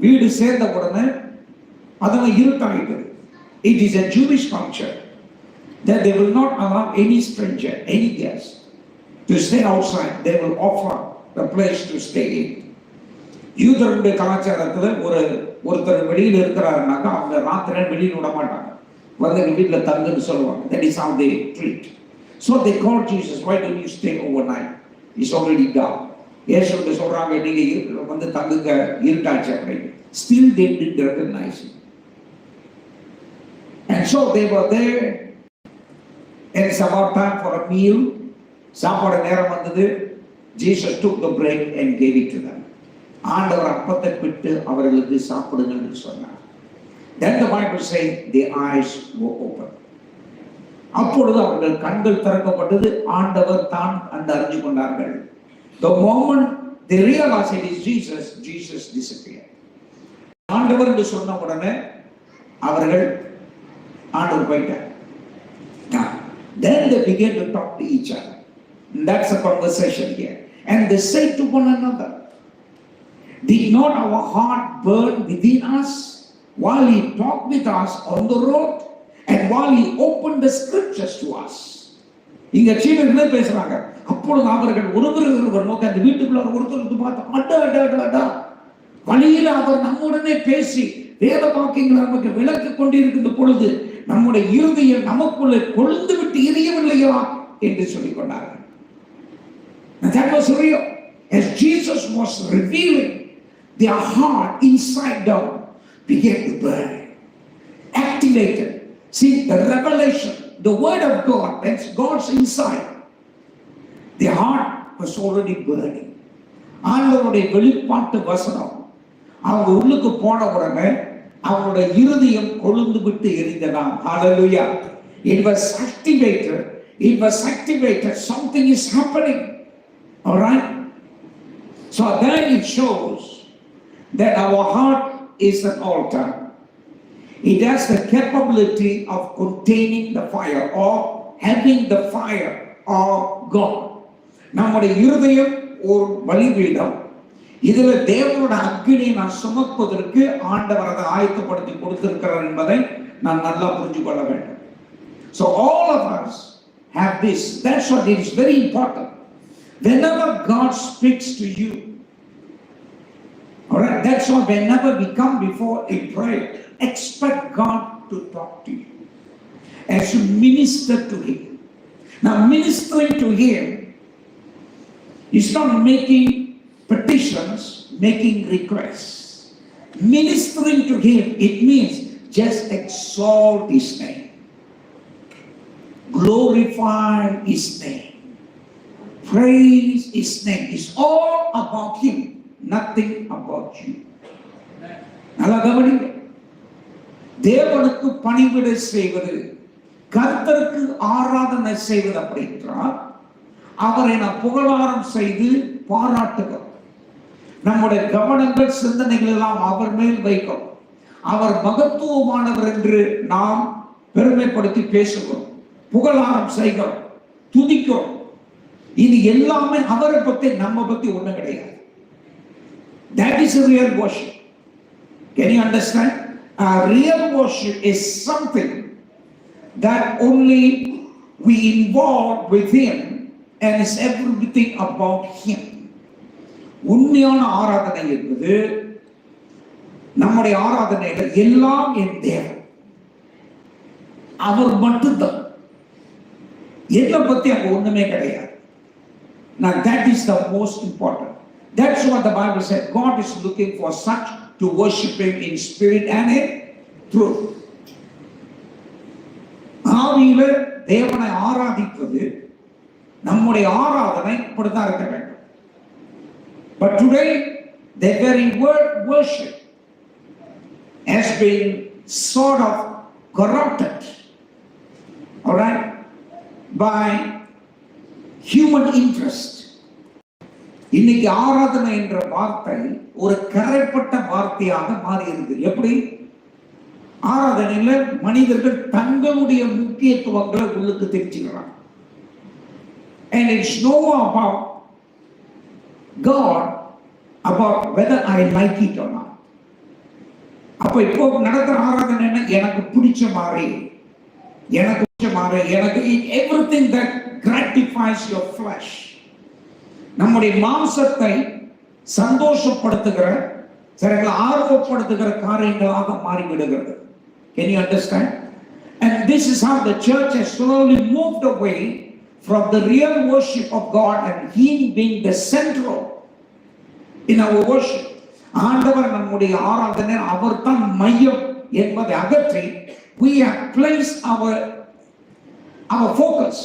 வீடு சேர்ந்த உடனே அதெல்லாம் இருட்டாயிட்டு. It is a Jewish culture that they will not allow any stranger, any guest to stay outside. They will offer the place to stay in. யூதருடைய கலாச்சாரத்தில் ஒருத்தர் வெளியில் இருக்கிறாருனாக்கா அவங்க ராத்திரி வெளியில் விட மாட்டாங்க. வந்து வீட்டில் தங்குன்னு சொல்லுவாங்க. That is how they treat. So they called Jesus, why don't you stay overnight? It's already dark. இயேசுவுக்கு சொல்றாங்க நீங்க வந்து தங்குங்க, இருட்டாச்சு அப்படின்னு. Still they didn't recognize him. And so they were there, and it's about time for a meal. சாப்பாடு நேரம் வந்தது. Jesus took the bread and gave it to them. ஆண்டவர் அப்பத்தை பிட்டு அவர்களுக்கு சாப்பிடுங்கன்னு சொன்னார். Then the Bible says their eyes were open. அப்பொழுது அவர்கள் கண்கள் திறக்கப்பட்டது. ஆண்டவர் தான் அந்த அறிஞ்சு கொண்டார்கள். The moment they realized it is Jesus, Jesus disappeared. ஆண்டவர் என்று சொன்ன உடனே அவர்கள் ஆண்டவர் போயிட்டார். Then they began to talk to each other. And that's a conversation here. And they said to one another, did not our heart burn within us while he talked with us on the road and while he opened the scriptures to us? இங்க சீடர்களே பேசுறாங்க. அப்பொழுது அவர்கள் ஒருவர் நோக்கி அந்த வீட்டுக்குள்ள ஒருத்தருக்கு பார்த்து அடா வழியில் அவர் நம்முடனே பேசி வேத வாக்கியங்களை நமக்கு விளக்கிக் கொண்டிருக்கின்ற பொழுது நம்முடைய இருதயம் நமக்குள்ளே கொழுந்து விட்டு எரியவில்லையா என்று சொல்லிக் கொண்டார்கள். That was real. As Jesus was revealing, their heart inside down began to burn, activated. See, the revelation, the word of God, that's God's inside. Their heart was already burning. ஆண்டவருடைய வெளிப்பாட்டு வசனம் அவங்க உள்ளுக்கு போன உடனே அவருடைய இருதயம் கொழுந்து விட்டு எரிந்ததாம். Hallelujah. It was activated. It was activated. Something is happening. All right. So then it shows that our heart is an altar. It has the capability of containing the fire or having the fire of God. நம்முடைய இருதயம் ஒரு பலிபீடம். இதுல தேவனோட அக்கினியை நான் சுமப்பதற்கு ஆண்டவர் அதை ஆயத்தப்படுத்தி கொடுத்திருக்கிறார் என்பதை நான் நல்லா புரிஞ்சு கொள்ள வேண்டும். So all of us have this. That's why it is very important. Whenever God speaks to you, all right, that's why whenever we come before a prayer, expect God to talk to you as you minister to Him. Now, ministering to Him is not making petitions, making requests. Ministering to Him, it means just exalt His name, glorify His name, praise His name. It's all about Him, nothing about you. நல்லா கவனிங்க. தேவனுக்கு பணிவிடை செய்வது, கர்த்தருக்கு ஆராதனை செய்வது அப்படி என்றால் அவரை நாம் புகழாரம் செய்து பாராட்டுகிறோம். நம்முடைய கவனங்கள் சிந்தனைகள் எல்லாம் அவர் மேல் வைக்கும். அவர் மகத்துவமானவர் என்று நாம் பெருமைப்படுத்தி பேசுகிறோம், புகழாரம் செய்கிறோம், துதிக்கிறோம். இது எல்லாமே அவரை பத்தி நம்ம பத்தி ஒண்ணு கிடையாது. That is a real worship. Can you understand? A real worship is something that only we involve with Him and is everything about Him. உண்மையான ஆராதனை என்பது நம்முடைய ஆராதனையில எல்லாம் என் தேவன், அவர் மட்டும்தான், என்னை பத்தி அங்க ஒண்ணுமே கிடையாது. Now that is the most important. That's what the Bible said. God is looking for such to worship Him in spirit and in truth. ஆவியில தேவனை ஆராதிப்பது நம்முடைய ஆராதனை இப்படிதான் இருக்க வேண்டும். But today the very word worship has been sort of corrupted, all right, by human interest. இன்னைக்கு ஆராதனை என்ற வார்த்தை ஒரு கரைப்பட்ட வார்த்தையாக மாறி இருக்கு. எப்படி? ஆராதனையில மனிதர்கள் தங்களுடைய முக்கியத்துவங்களை உள்ளுக்கு தெரிஞ்சுக்கிறாங்க. And it's no about God, about whether I like it or not. அப்ப இப்போ நடக்கிற ஆராதனை என்ன? எனக்கு பிடிச்ச மாதிரி, எனக்கு பிடிச்ச மாதிரி, எனக்கு everything that gratifies your flesh. நம்முடைய மாம்சத்தை சந்தோஷப்படுத்துகிற, சரிங்களா, ஆர்வப்படுத்துகிற காரியங்களாக மாறிவிடுகிறது. Can you understand? And this is how the church has slowly moved away from the real worship of God and Him being the central in our worship. ஆண்டவர் நம்முடைய ஆராதனை அவர்தான் மையம் என்பதை அகற்றி we have placed our focus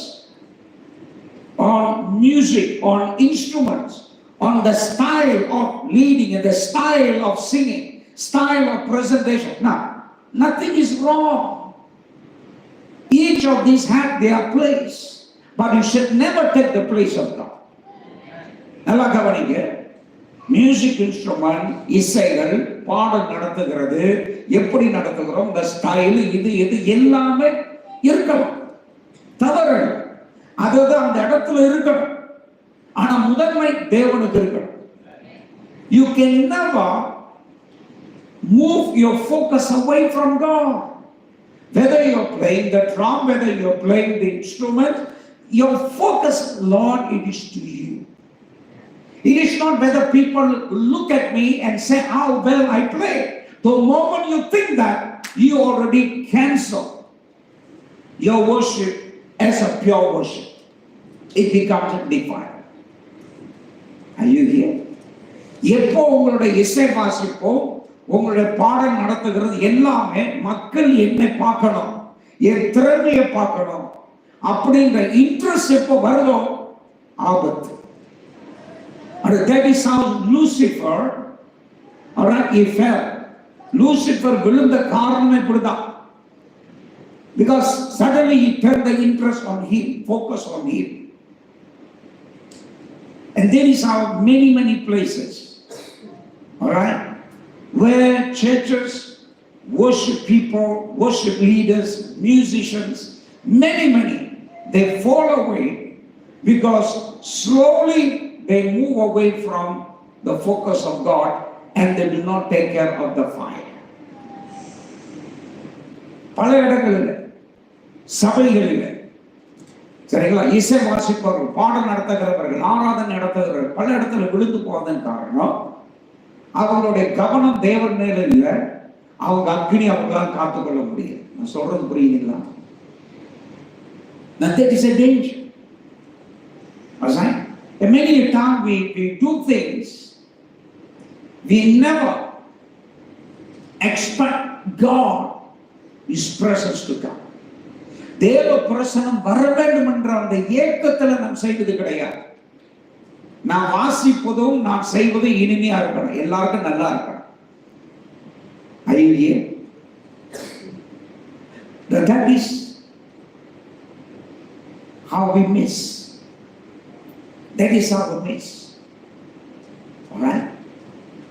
on music, on instruments, on the style of leading and the style of singing, style of presentation. Now, nothing is wrong. Each of these have their place, but you should never take the place of God. நல்லா கவனிங்க. Music instrument, இசைகள், பாடல் நடத்துகிறது, எப்படி நடத்துகிறோம், இந்த style, இது எல்லாமே இருக்கணும், தவறு அதுதான் அந்த இடத்துல இருக்கணும். ஆனா முதன்மை தேவனுக்கு இருக்கணும். You can never move your focus away from God. Whether you're playing the drum, whether you're playing the instrument, your focus, Lord, it is to you. It is not whether people look at me and say how well I play. The moment you think that, you already cancel your worship as a pure worship. It becomes defiled. Are you here? எப்போ உங்களுடைய இசை வாசிப்போ உங்களுடைய பாடல் நடத்துகிறது எல்லாமே மக்கள் என்னை பார்க்கணும், என் திறமையை பார்க்கணும் அப்படின்ற இன்ட்ரெஸ்ட் எப்போ வருதோ ஆபத்து. That is how Lucifer, he fell. Lucifer விழுந்த காரணம் இப்படிதான். Because suddenly he turned the interest on him, focus on him. And there is how many places, alright, where churches, worship people, worship leaders, musicians, many, they fall away because slowly they move away from the focus of God and they do not take care of the fire. பல இடங்களில் சபைகளில் சரிங்களா, இசை வாசிப்பவர்கள், பாடம் நடத்துகிறவர்கள், ஆராதனை நடத்துகிறவர்கள் பல இடத்துல விழுந்து போவதன் காரணம் அவங்களுடைய கவனம் தேவன் மேல இல்லை, அவங்க அக்னி அவங்களால் காத்துக்கொள்ள முடியும். நான் சொல்றது புரியுதுங்களா? That is a danger. Many a time we do things, we never expect God, His presence to come. தேவ பிரசனம் வர வேண்டும் என்ற அந்த ஏக்கத்தில் நாம் செய்வது கிடையாது. நான் வாசிப்பதும் நான் செய்வதும் இனிமையா இருக்கணும், எல்லாருக்கும் நல்லா இருக்கணும். Are you here? That is how we miss. That is how we miss. Alright?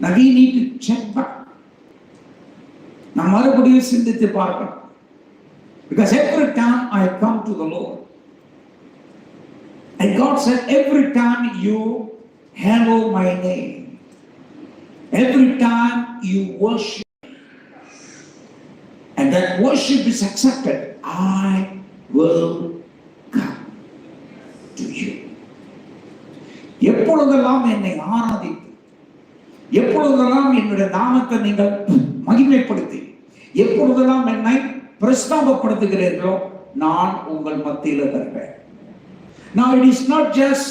Now we need to check back. நாம் மறுபடியும் சிந்தித்து பார்க்கணும். Because every time I come to the Lord, and God said, every time you hallow my name, every time you worship, and that worship is accepted, I will come to you. எப்பொழுதெல்லாம் என்னை ஆராதித்து, எப்பொழுதெல்லாம் என்னுடைய நாமத்தை நீங்கள் மகிமைப்படுத்தி, எப்பொழுதெல்லாம் என்னை பிரஸ்தாபப்படுத்துகிறீர்களோ நான் உங்கள் மத்தியில் வருவேன். Now it is not just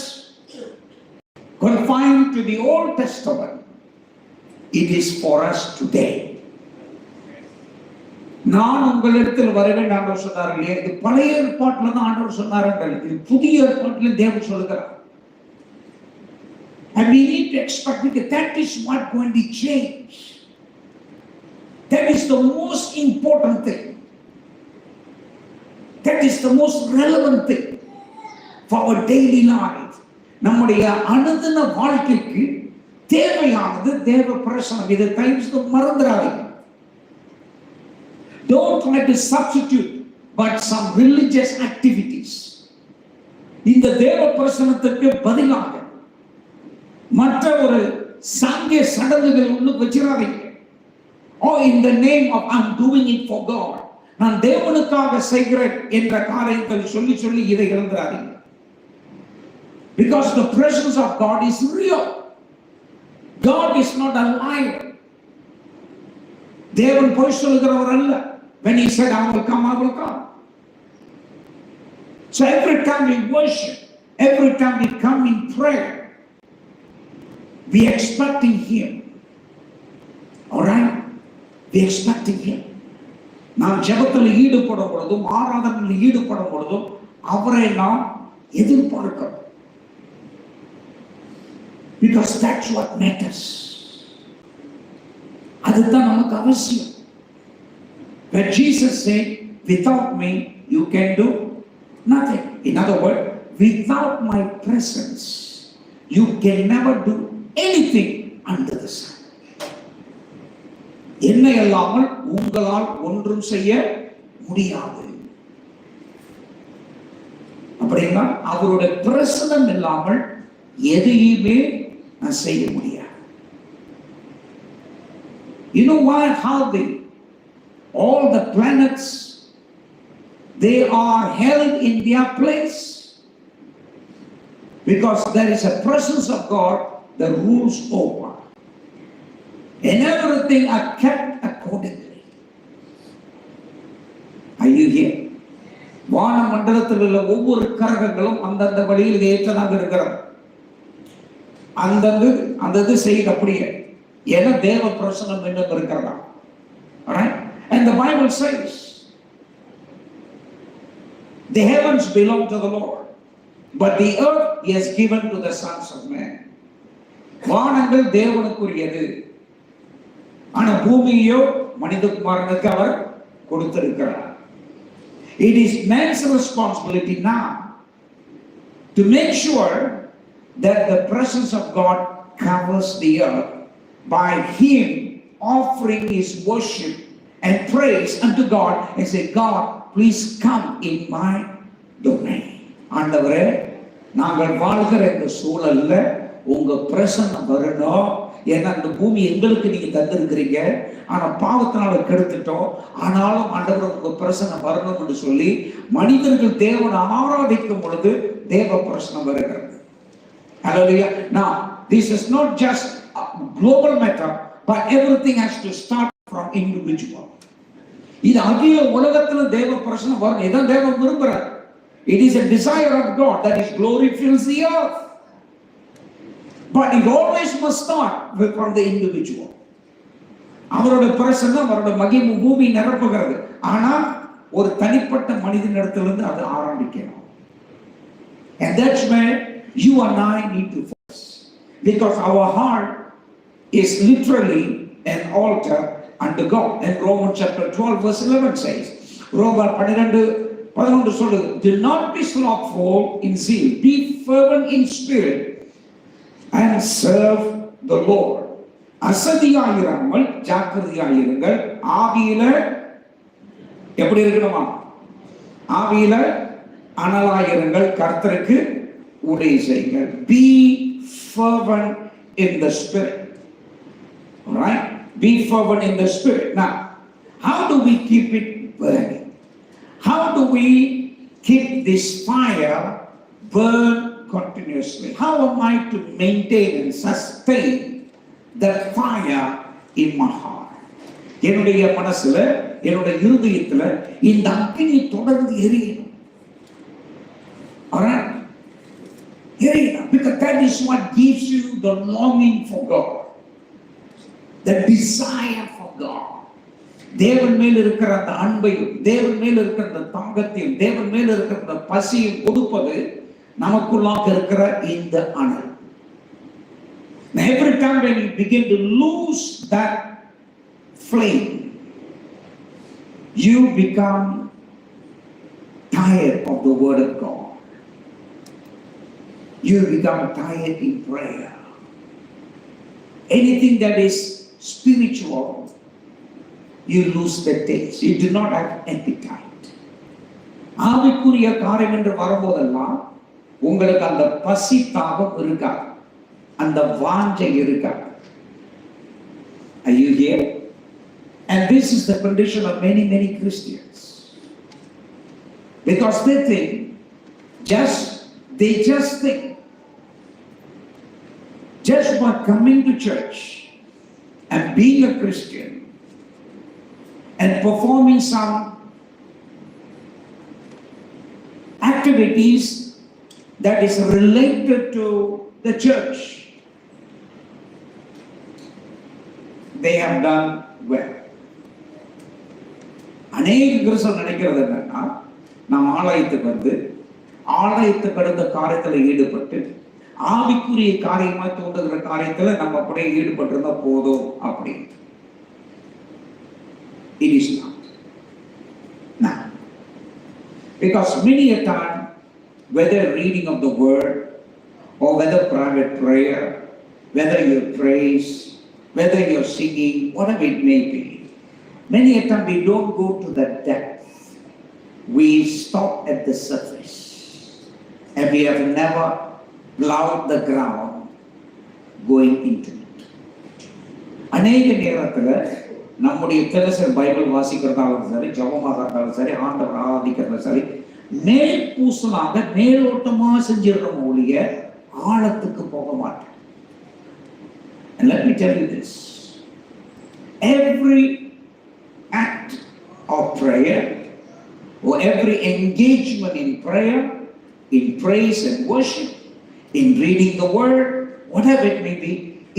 confined to the Old Testament. It is for us today. நான் உங்களிடத்தில் வருவேன் ஆண்டவர் சொன்னார் இல்லையா? இது பழைய ஏற்பாட்டில் தான் ஆண்டவர் சொன்னார்கள், இது புதிய ஏற்பாட்டில் தேவன் சொல்லுகிறார். And we need to expect that that is what going to change. That is the most important thing. That is the most relevant thing for our daily life. நம்முடைய அனுதின வாழ்க்கைக்கு தேவையானது தேவ பிரசன்னம். இதை தயவுசெய்து மறந்துடாதீங்க. Don't try to substitute but some religious activities. இந்த தேவ பிரசன்னத்துக்கு பதிலாக மற்ற ஒரு சாங்கிய சடங்குகள் ஒன்று வச்சிடாதீங்க. Oh, in the name of I'm doing it for God, நான் தேவனுக்காக செய்கிறேன் என்ற காரியத்தை சொல்லி இதை இழந்துடாதீங்க. Because the presence of God is real. God is not a liar. தேவன் பொய் சொல்கிறவர் அல்ல. When he said I will come, I will come. So every time we worship, every time we come in prayer, we expecting him. All right? We expecting him. நாம் ஜெபத்தில் ஈடுபடும் பொழுதும் ஆராதனையில் ஈடுபடும் பொழுதும் அவரை நாம் எதிர்பார்க்கிறோம். Because that's what matters. அதுதான் நமக்கு அவசியம். When Jesus said, without me you can do nothing. In other words, without my presence you can never do anything under the sun. என்னை இல்லாமல் உங்களால் ஒன்றும் செய்ய முடியாது. அப்படின்னா அவருடைய பிரசன்னம் இல்லாமல் எதையுமே நான் செய்ய முடியாது. You know why? How all the planets, they are held in their place? Because there is a presence of God the rules over. And everything are kept accordingly. Are you here? வான மண்டலத்தில் உள்ள ஒவ்வொரு கரகங்களும் அந்தந்த வழியில் ஏற்றதாக இருக்கிறது. அந்த செய்ய அப்படியே ஏன்னா தேவ பிரசனம் என்ன இருக்கிறதா. Right? And the Bible says the heavens belong to the Lord, but the earth He has given to the sons of men. வானங்கள் தேவனுக்குரியது, ஆனா பூமியோ மனிதகுமாரனுக்கு அவர் கொடுத்திருக்கிறார். It is man's responsibility now to make sure that the presence of God covers the earth by him offering his worship and praise unto God and say, God, please come in my domain. ஆண்டவரே, நாங்கள் வாழ்கிற இந்த சூழல்ல உங்க பிரசன்னம் வரணும். ஏன்னா இந்த பூமி எங்களுக்கு நீங்க தந்திருக்கிறீங்க, ஆனா பாவத்தினால கெடுத்துட்டோம். ஆனாலும் ஆண்டவர் உங்க பிரசன்னம் வரணும் என்று சொல்லி மனிதர்கள் தேவனை ஆராதிக்கும் பொழுது தேவ பிரசன்னம் வருகிறது. Hallelujah. Now, this is not just a global matter, but everything has to start from individual. இது அகில உலகத்துல தேவ பிரசன்னம் வரும். இதான் தேவன் விரும்புறார். It is a desire of God that His glory fills the earth. But it always must start from the individual. அவரோட பிரசன்னம் அவரோட மகிமை பூமி நிரப்புகிறது. ஆனா ஒரு தனிப்பட்ட மனிதனிடத்திலிருந்து அது ஆரம்பிக்கணும். And that's where you and I need to focus, because our heart is literally an altar unto God. And Romans chapter 12 verse 11 says, ரோமர் 12:11 சொல்லுது, do not be slothful in zeal, be fervent in spirit and serve the Lord. அசதியாயிராமல் ஜாக்கிரதையாயிருங்கள், ஆவியில எப்படி இருக்கணுமா? ஆவியில அனலாயிருங்கள், கர்த்தருக்கு ஊழியம் செய்யுங்கள். Be fervent in the spirit. All right? Be fervent in the spirit. Now, how do we keep it burning? How do we keep this fire burn continuously? How am I to maintain and sustain that fire in my heart? என்னுடைய மனசுல, என்னுடைய இருதயத்துல இந்த அக்கினி தொடர்ந்து எரியணும். All right? Because that is what gives you the longing for God, the desire for God. தேவன் மேல் இருக்கிற அந்த அன்பையும், தேவன் மேல் இருக்கிற அந்த தாகத்தையும், தேவன் மேல் இருக்கிற அந்த பசியும் கொடுப்பது நமக்குள்ளாக இருக்கிற இந்த அனல். Every time when you begin to lose that flame, you become tired of the word of God. You become tired in prayer. Anything that is spiritual, you lose the taste. You do not have appetite. ஆவிக்குரிய காரியம் என்று வரும்போதெல்லாம் உங்களுக்கு அந்த பசி தாகம் இருக்காது, அந்த வாஞ்சை இருக்காது. Are you here? And this is the condition of many Christians, because they think just by coming to church and being a Christian and performing some activities that is related to the church, they have done well. அநேக கிறிஸ்தவர்கள் நினைக்கிறது என்னன்னா, நாம் ஆலயத்துக்கு வந்து ஆலயத்துக்கு அடுத்த காரியத்தில் ஈடுபட்டு ஆவிக்குரிய காரியமா தோன்றுகிற காரியத்துல நம்ம அப்படியே ஈடுபட்டு இருந்தா போதும் அப்படின்னு. It is not. Now, because many a time, whether reading of the word or whether private prayer, whether you praise, whether you're singing, whatever it may be, many a time we don't go to the depth. We stop at the surface, and we have never plowed the ground going into it. அநேக நேரத்துல நம்முடைய தினசரி Bible வாசிக்கிறதாலும் சரி, ஜபமாக இருந்தாலும் சரி, ஆண்டவர் ஆராதிக்கிறதும் சரி, மேல் பூசலாக மேலோட்டமா செஞ்சிடறோம் ஒழிய ஆழத்துக்கு போக மாட்டோம். let me tell you this. Every act of prayer or every engagement in prayer, in praise and worship, in reading the word, whatever it may be,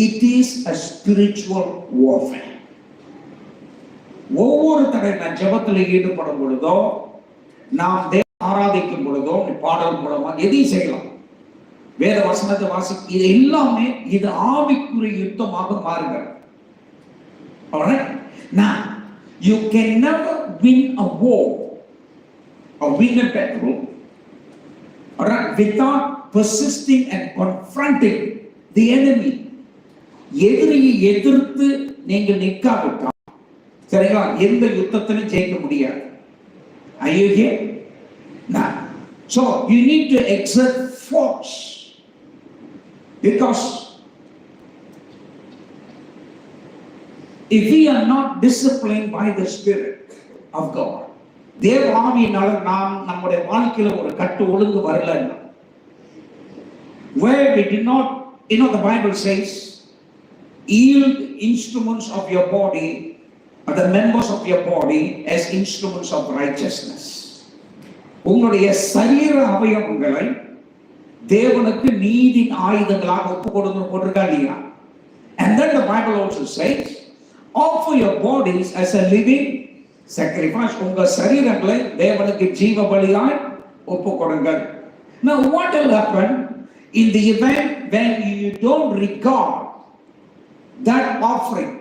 it is a spiritual warfare. ஒவ்வொரு தடவை நான் ஜெபத்தில் ஈடுபடும் பொழுதோ, நாம் தேவனை ஆராதிக்கும் பொழுதோ, பாடல் மூலமா எதையும் செய்யலாம், வேத வசனத்தை வாசிக்க, இது எல்லாமே இது ஆவிக்குரிய யுத்தமாக மாறுகிறது. Alright? Now, you can never win a war or win a battle, alright, without persisting and confronting the enemy. எதிரியை எதிர்த்து நீங்கள் நிற்காவிட்டால், சரிங்களா, எந்த யுத்தத்திலும் ஜெயிக்க முடியாது. Are you here? Now, so you need to exert force, because if we are not disciplined by the Spirit of God, தேவ ஆவியினால நாம் நம்முடைய வாழ்க்கையில ஒரு கட்டு ஒழுங்கு வரலன்னா, where we did not, the Bible says, yield instruments of your body, or the members of your body as instruments of righteousness. உங்களுடைய சரீர அவயவங்களை தேவனுக்கு நீதின் ஆயுதங்களாக ஒப்பு கொடுக்கணும் போட்டிருக்கா இல்லையா? And then the Bible also says, offer your bodies as a living sacrifice. உங்க சரீரங்களை தேவனுக்கு ஜீவ பலியாய் ஒப்பு கொடுங்கள். Now what will happen in the event when you don't regard that offering,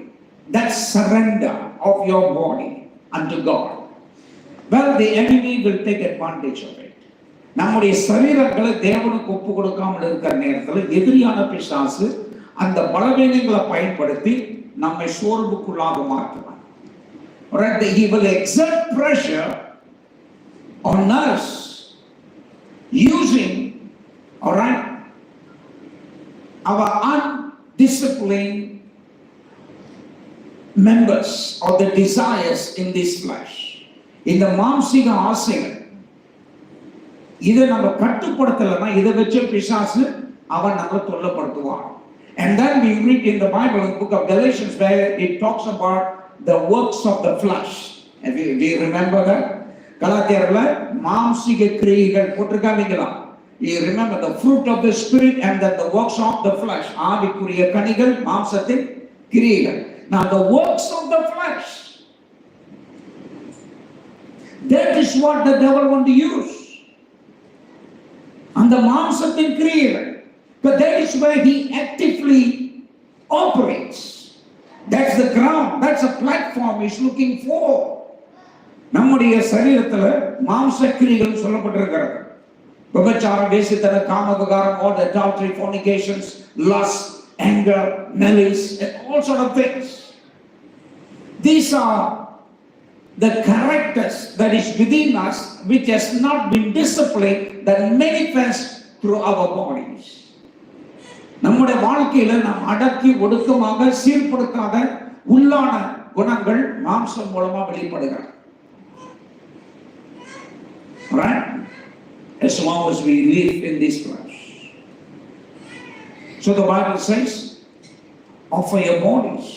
that surrender of your body unto God? Well, the enemy will take advantage of it. நம்முடைய சரீரங்களை தேவனுக்கு ஒப்பு கொடுக்காமல் இருக்கிற நேரத்தில் எதிரியான பிசாசு அந்த பலவீனங்களை பயன்படுத்தி நம்மை சோர்வுக்குள்ளாக மாற்றுவான். He will exert pressure on us using, alright, our undisciplined members or the desires in this flesh. இந்த மாம்சீக ஆசைகள் இதை நம்ம கட்டுப்படுத்தலைன்னா இதை வச்சு பிசாசு அவன் நம்ம தொல்லப்படுத்துவான். And then we read in the Bible, in the book of Galatians, where it talks about the works of the flesh. Do you remember that? கலாத்தியர்ல மாம்சீக கிரியைகள் போட்டிருக்காங்களா? You remember the fruit of the spirit and then the works of the flesh. ஆவிக்குரிய கனிகள், மாம்சத்தின் கிரியைகள். Now the works of the flesh, that is what the devil want to use. And the மாம்சத்தின் கிரியைகள், but that is where he actively operates. That's the ground, that's a platform he's looking for. நம்முடைய சரீரத்துல மாம்ச கிரியைகள் சொல்லப்பட்டிருக்கிறது. விபச்சாரம், வேசித்தனம், காமவிகாரம், all the adultery, fornications, lust, anger, malice, and all sort of things. These are the characters that is within us which has not been disciplined, that manifest through our bodies. நம்முடைய வாழ்க்கையில நாம் அடக்கி ஒடுக்கமாக சீர்படுத்தாத உள்ளான குணங்கள் மாம்சம் மூலமா வெளிப்படுகிறது. Right? As long as we live in this flesh. So the Bible says, offer your bodies.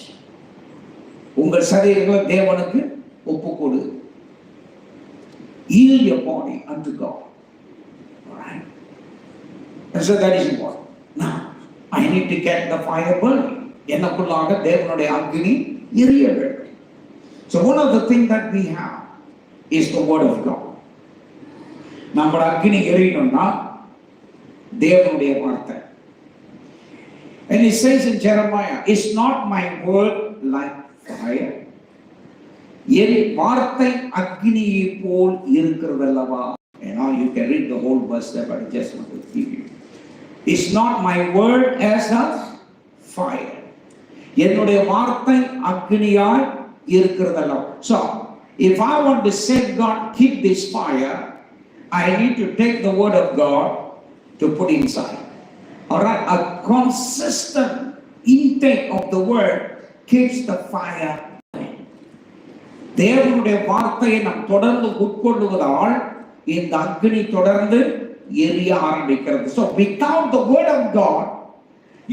உங்கள் சரீரங்களை தேவனுக்கு ஒப்புக்கொடு. Yield your body unto God. Alright? And so that is important. Now, I need to get the fire burning. எனக்குள்ளாக தேவனுடைய அக்னி எரிய வேண்டும். So one of the things that we have is the word of God. நம்முடைய அக்னி எரியணும்னா தேவனுடைய வார்த்தை. And he says in Jeremiah, is not my word like fire? என் வார்த்தை அக்னியை போல் இருக்கிறதல்லவா? You can read the whole verse there, but I just want to give you. Is not my word as a fire? என்னுடைய வார்த்தை அக்னியாய் இருக்கிறதல்லவா? So, if I want to say God keep this fire, I need to take the word of God to put inside. Alright, a consistent intake of the word keeps the fire burning. தேவனுடைய வார்த்தையை நாம் தொடர்ந்து உட்கொள்ளுவதால் இந்த அக்னி தொடர்ந்து எரிய ஆரம்பிக்கிறது. So without the word of God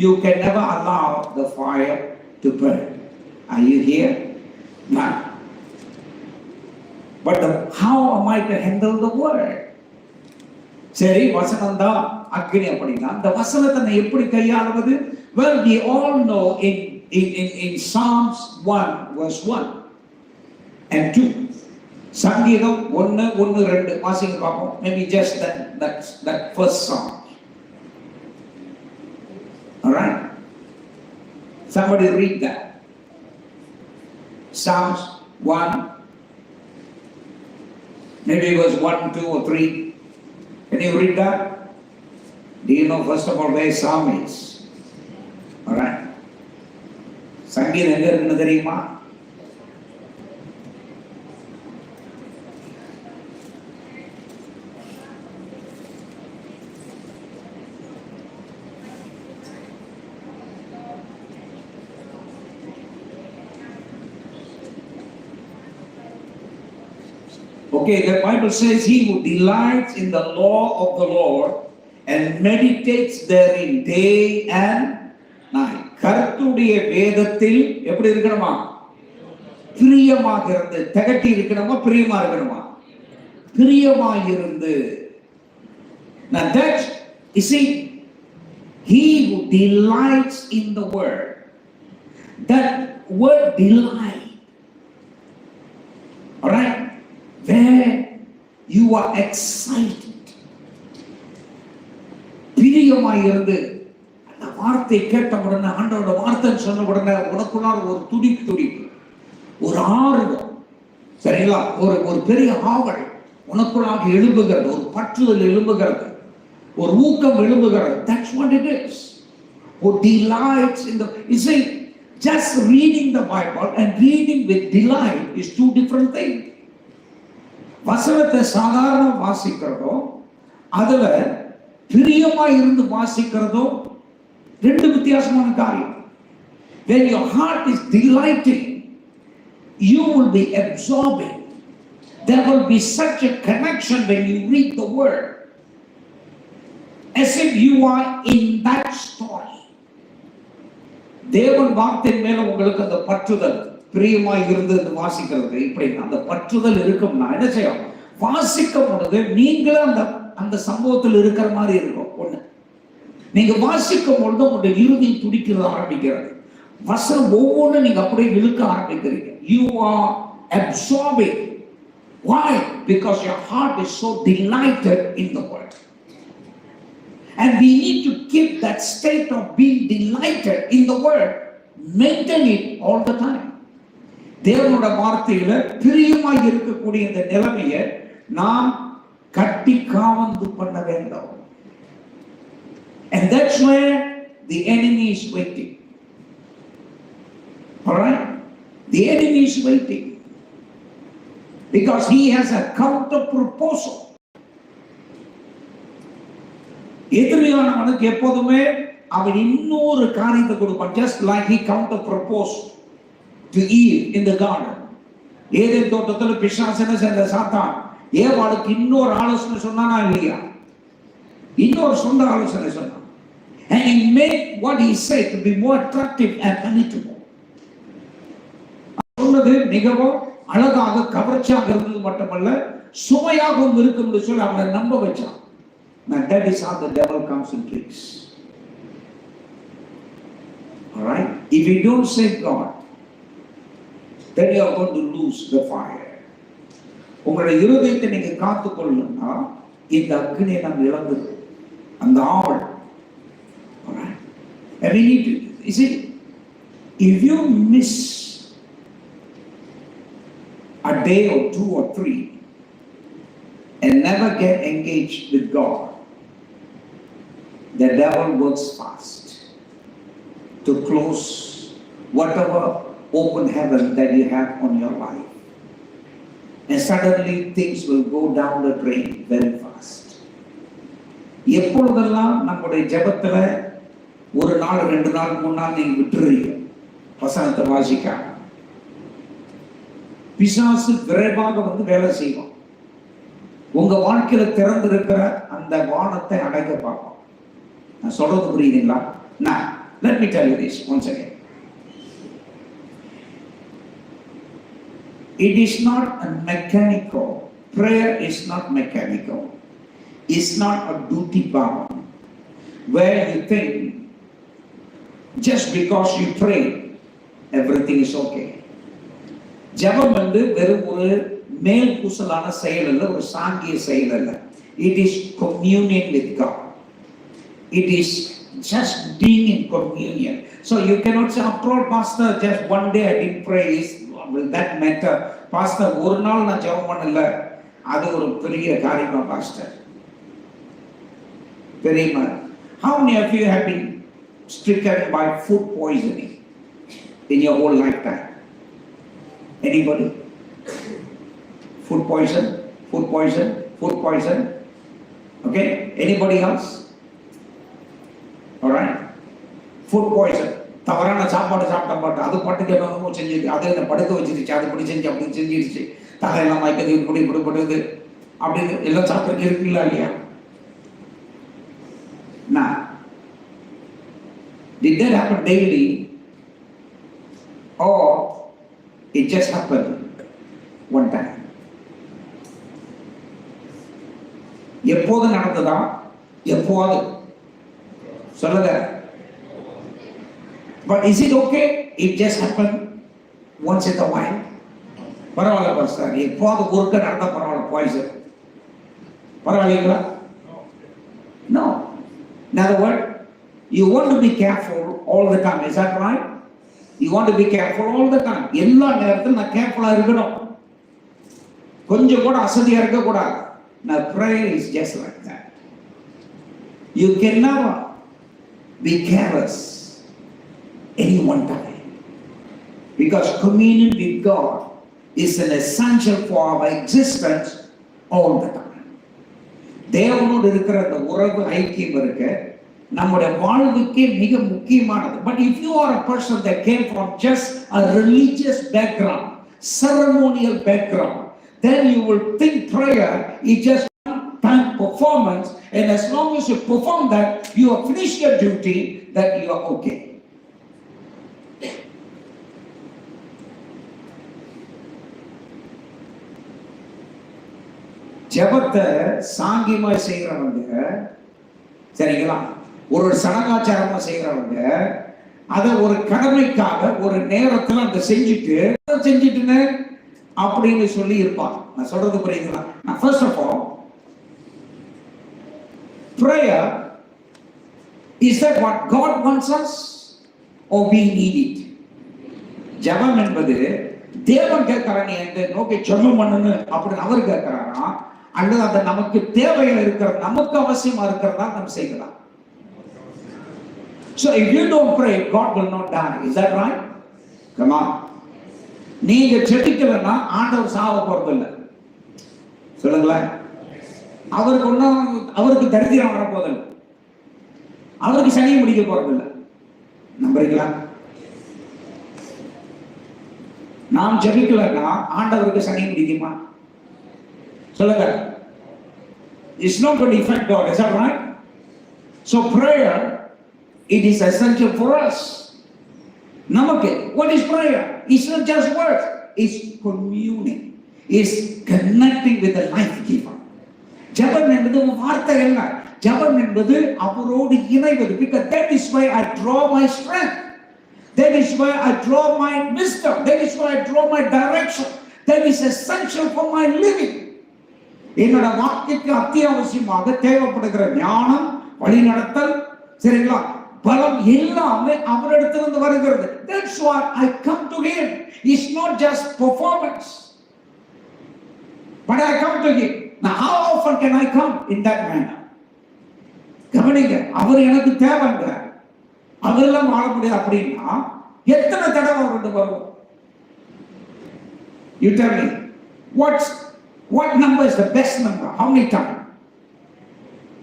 you can never allow the fire to burn. Are you here? No. But how am I to handle the word? சரி, வசனம் தான் அக்னி அப்படின்னா அந்த வசனத்தை நான் எப்படி கையாளுவது? Well, we all know in Psalms 1 verse 1 and 2. சங்கீதம் 1:2 வாசிங்க பார்ப்போம். Maybe just that first song. All right? Somebody read that. Psalms 1, maybe it was 1, 2 or 3. Can you read that? Do you know first of all where Psalm is? All right. சங்கீதம் எங்க இருக்குன்னு தெரியுமா? Okay, the Bible says he who delights in the law of the Lord and meditates therein day and night. கர்த்தருடைய வேதத்தில் எப்படி இருக்கணுமா? பிரியமாக இருந்து. திகட்டி இருக்கணுமா? பிரியமா இருக்கணுமா? பிரியமாக இருந்து. Now that, you see, he who delights in the word, that word delight, all right, where you are excited, பிரியமாய் இருந்து. அந்த வார்த்தை கேட்ட உடனே, ஆண்டவரோட வார்த்தை சொன்ன உடனே உனக்குள்ளார ஒரு துடிப்பு, ஒரு ஆர்வம், சரிங்களா, ஒரு பெரிய ஆவல் உனக்குள்ளாக எழும்புகிறது, ஒரு பற்றுதல் எழும்புகிறது, ஒரு ஊக்கம் எழும்புகிறது. That's what it is. Who delights in the, you see, just reading the Bible and reading with delight is two different things. வசனத்தை சாதாரண வாசிக்கிறதோ அதுல பிரியமா இருந்து வாசிக்கிறதோ ரெண்டு வித்தியாசமான காரியம். When your heart is delighting, you will be absorbing. There will be such a connection when you read the word, as if you are in that story. தேவன் வார்த்தையின் மேல உங்களுக்கு அந்த பற்றுதல், பிரியமாய் இருந்து வாசிக்கிறது, இப்படி அந்த பற்றுதல் இருக்கும்னா என்ன செய்யும்? வாசிக்கும் பொழுது நீங்களும் அந்த சம்பவத்தில் இருக்கிற மாதிரி இருக்கும். ஒண்ணு, நீங்க வாசிக்கும் பொழுது உங்களுடைய இருதயம் துடிக்கிறது ஆரம்பிக்கிறது. வசனம் ஒவ்வொன்றும் நீங்க அப்படியே இழுக்க ஆரம்பிக்கிறீங்க. You are absorbing. Why? Because your heart is so delighted in the word. And we need to keep that state of being delighted in the word. Maintain it all the time. தேவனோட வார்த்தையில பிரியமாய் இருக்கக்கூடிய இந்த நிலைமையை நாம் கட்டி காவந்து பண்ண வேண்டும். And that's where the enemy is waiting. All right? The enemy is waiting because he has a counter proposal. எதிரியானவனுக்கு எப்போதுமே அவன் இன்னொரு காரியத்தை கொடுப்பான். Just like he counter proposed to Eve in the garden. Eden தோட்டத்தில் பிசாசன சென்ற சாத்தான் ஏவாளுக்கு இன்னொரு ஆலோசனை சொன்னானா இல்லையா? இன்னொரு சொந்த ஆலோசனை சொன்னான். And he made what he said to be more attractive and palatable. சொன்னது மிகவும் அழகாக கவர்ச்சியாக இருந்தது மட்டுமல்ல, சுவையாகவும் இருக்கும் என்று சொல்லி அவனை நம்ப வச்சான். Now that is how the devil comes and tricks. All right? If you don't save God, then you are going to lose the fire. உங்களுடைய இருதயத்தை நீங்க காத்துக்கொள்ளணும்னா இந்த அக்னியை நாம் இழந்தது, அந்த ஆவல். All right? And we need to, you see, if you miss a day or 2 or 3 and never get engaged with God, the devil works fast to close whatever open heaven that you have on your life. And suddenly things will go down the drain very fast. எப்பொழுதெல்லாம் நம்முடைய ஜெபத்துல ஒரு நாள் 2 நாள் 3 நாள் நீங்க விட்டுறீங்க வசனத்தை வாசிக்க, பிசாசு விரைவாக வந்து வேலை செய்வோம். உங்க வாழ்க்கையில திறந்திருக்கிற அந்த வானத்தை அடைக்க பார்ப்போம். நான் சொல்றது புரியுதுங்களா? Let me tell you this once again. It is not a mechanical. Prayer is not mechanical. It's not a duty bound where you think just because you pray everything is okay. ஜெபம் வந்து வெறும் ஒரு மேல் பூசலான செயல் அல்ல, ஒரு சாங்கிய செயல் அல்ல. It is communion with God. It is just being in communion. So you cannot say, after all, Pastor, just one day I didn't pray. Will that matter? Pastor, ஒரு நாள் நான் ஜெபம் பண்ணல, அது ஒரு பெரிய காரியமா Pastor? Very much. How many of you have been stricken by food poisoning in your whole lifetime? Anybody? Food poison? Food poison? Food poison? Okay? Anybody else? Alright? Food poison. தவறான சாப்பாடு சாப்பிட்ட பாட்டு அது பாட்டுக்கு என்னமோ செஞ்சிருக்கு, அதை என்ன படுக்க வச்சிருச்சு, அது இப்படி செஞ்சு அப்படி செஞ்சிருச்சு, தலையெல்லாம் மயக்கது இப்படி இப்படி படுது அப்படின்னு எல்லாம் சாப்பிட்டு இருக்குங்களா இல்லையா? Now, did that happen daily or it just happened one time? எப்போது நடந்ததா? எப்போது சொல்லுங்க. But is it okay? It just happened once in a while. பரவாயில்ல பாஸ்டர், எப்போது ஒருக்க நடந்தா பரவாயில்ல, poison பரவாயில்லைங்களா? No. In other words, you want to be careful all the time. Is that right? You want to be careful all the time. எல்லா நேரத்திலும் நான் கேர்ஃபுல்லா இருக்கணும், கொஞ்சம் கூட அசதியா இருக்க கூடாது. Now prayer is just like that. You can never be careless any one time, because communion with God is an essential for our existence all the time. தேவனோடு இருக்கிற அந்த உறவு ஐக்கியம் இருக்கு நம்முடைய வாழ்வுக்கே மிக முக்கியமானது. But if you are a person that came from just a religious background, ceremonial background, then you will think prayer is just one-time performance, and as long as you perform that, you have finished your duty, that you are okay. ஜெபத்தை சாங்கியமா செய்யறவங்க, சரிங்களா, ஒரு சடங்காச்சாரமா செய்யறவங்க அதை ஒரு கடமைக்காக ஒரு நேரத்துல அந்த செஞ்சுட்டுன்னு அப்படின்னு சொல்லி இருப்பாங்க. நான் சொல்றது புரியுதுங்களா? நான் first of all, prayer is that what God wants us or we need it? ஜெபம் என்பது தேவன் கேட்கிறான், நீ எந்த நோக்கி ஜெபம் பண்ணு அப்படின்னு அவர் கேட்கிறாரா, அல்லது அது நமக்கு தேவையா இருக்கிற, நமக்கு அவசியமா இருக்கிறதா நம்ம செய்யலாம். So if you don't pray, God will not die. Is that right? Come on. நீங்க ஜெபிக்கலன்னா ஆண்டவர் சாவ போறதில்லை. சொல்லுங்களேன். அவருக்கு தரித்திரம் வர போதில்லை, அவருக்கு சனியை முடிக்க போறதில்லை. நம்புறீங்களா? நாம் ஜெபிக்கலன்னா ஆண்டவருக்கு சனி முடிக்குமா? சொல்லுங்க. It's not going to affect God. Is that right? So prayer, it is essential for us. நமக்கு what is prayer? It's not just words. It's communing. It's connecting with the life giver. ஜெபம் என்பது வார்த்தை அல்ல. ஜெபம் என்பது அவரோடு இணைவது. Because that is why I draw my strength. That is why I draw my wisdom. That is why I draw my direction. That is essential for my living. என்னோட வாழ்க்கைக்கு அத்தியாவசியமாக தேவைப்படுகிற ஞானம், வழிநடத்தல், சரிங்களா, பலம் எல்லாமே அவரிடத்திலிருந்து வருகிறது. That's why I come to him. It's not just performance, but I come to him. Now how often can I come in that manner? கவனிங்க, அவர் எனக்கு தேவைங்க, அதெல்லாம் வாழ முடியாது அப்படின்னா எத்தனை தடவை அவர்கிட்ட வரும்? You tell me, what number is the best number? How many times?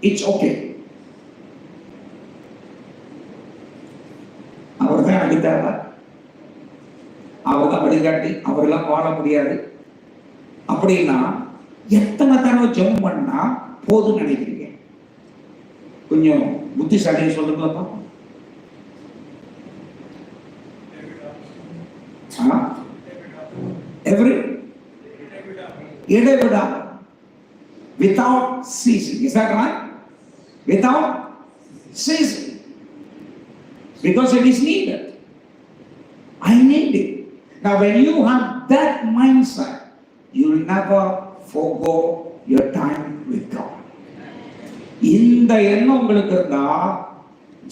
It's okay. அவர் தான் எனக்கு தேவை, அவர் தான் வழிகாட்டி, அவரெல்லாம் வாழ முடியாது அப்படின்னா எத்தனை தடவை ஜெபம் பண்ணா போதும் நினைக்கிறீங்க? கொஞ்சம் புத்திசாலியை சொல்லுங்க. Every இடைவிடா, without ceasing. Is that right? Without ceasing. Because it is needed. I need it. Now when you have that mindset, you will never forgo your time with God. இந்த எண்ணம் உங்களுக்கு இருந்தா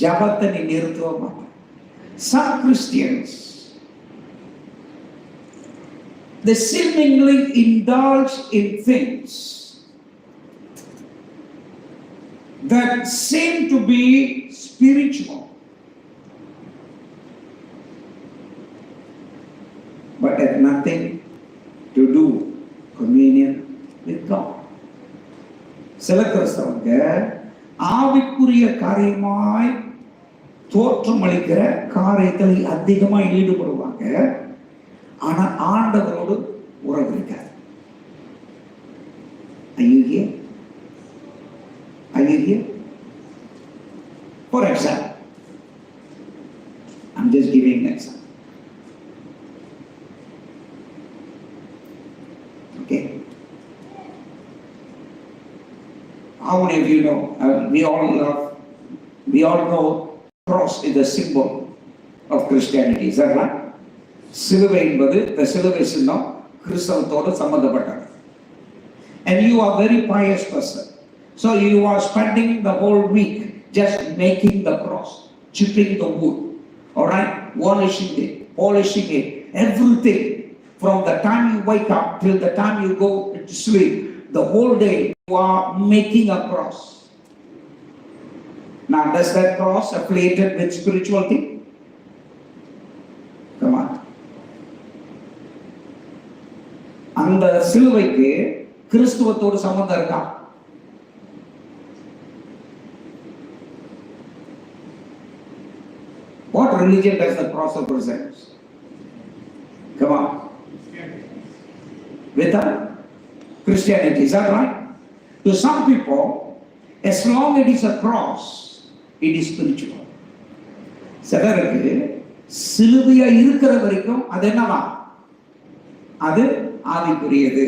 ஜபத்தை நீ நிறுத்தவே மாட்டேன். Some Christians, they seemingly indulge in things that seem to be spiritual, but have nothing to do communion with God. சில கிறிஸ்தவங்க ஆவிக்குரிய காரியமாய் தோற்றமளிக்கிற காரியத்தில் அதிகமாக ஈடுபடுவாங்க, ஆனா ஆண்டவரோடு உறவு இருக்காது. For example, I'm just giving an example. Okay. How many of you know? We all know cross is a symbol of Christianity. Is that right? சிலுவை என்பது, இந்த சிலுவை சின்னம் கிறிஸ்தவத்தோடு சம்பந்தப்பட்டது. And you are very pious person, so you are spending the whole week just making the cross, chipping the wood, all right, polishing it, everything from the time you wake up till the time you go to sleep, the whole day you are making a cross. Now does that cross affiliated with spirituality? Come on. அந்த சிலுவைக்கு கிறிஸ்துவத்தோடு சம்பந்தம் இருக்கா? What religion does the cross represent? Come on. With Christianity, is that right? To some people, as long as it is a cross, it is spiritual. சிலருக்கு சிலுவையா இருக்கிற வரைக்கும் அது என்னவா? அது ஆவிக்குரியது,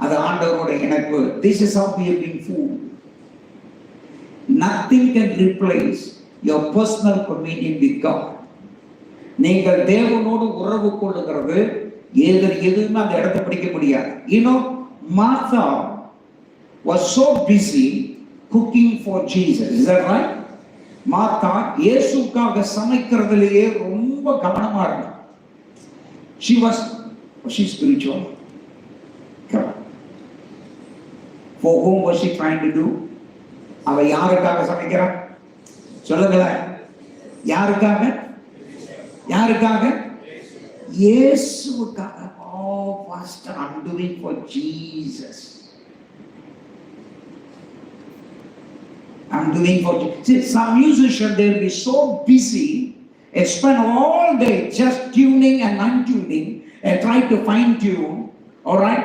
அது ஆண்டவரோட இணைப்பு. This is how we have been fooled. Nothing can replace your personal communion with God. நீங்கள் தேவனோடு உறவு கொள்ளுகிறது எதுவுமே அந்த இடத்தை பிடிக்க முடியாது. You know, Martha was so busy cooking for Jesus. Is that right? Martha இயேசுவுக்காக சமைக்கிறதுலயே ரொம்ப கவனமா இருந்தா. Was she spiritual? Come on. For whom was she trying to do? அவ யாருக்காக சமைக்கிறா? சொல்லுங்களேன். யாருக்காக? இயேசுவுக்காக. Oh, pastor, I'm doing for Jesus. See, some musicians, they'll be so busy and spend all day just tuning and untuning and try to fine tune, all right?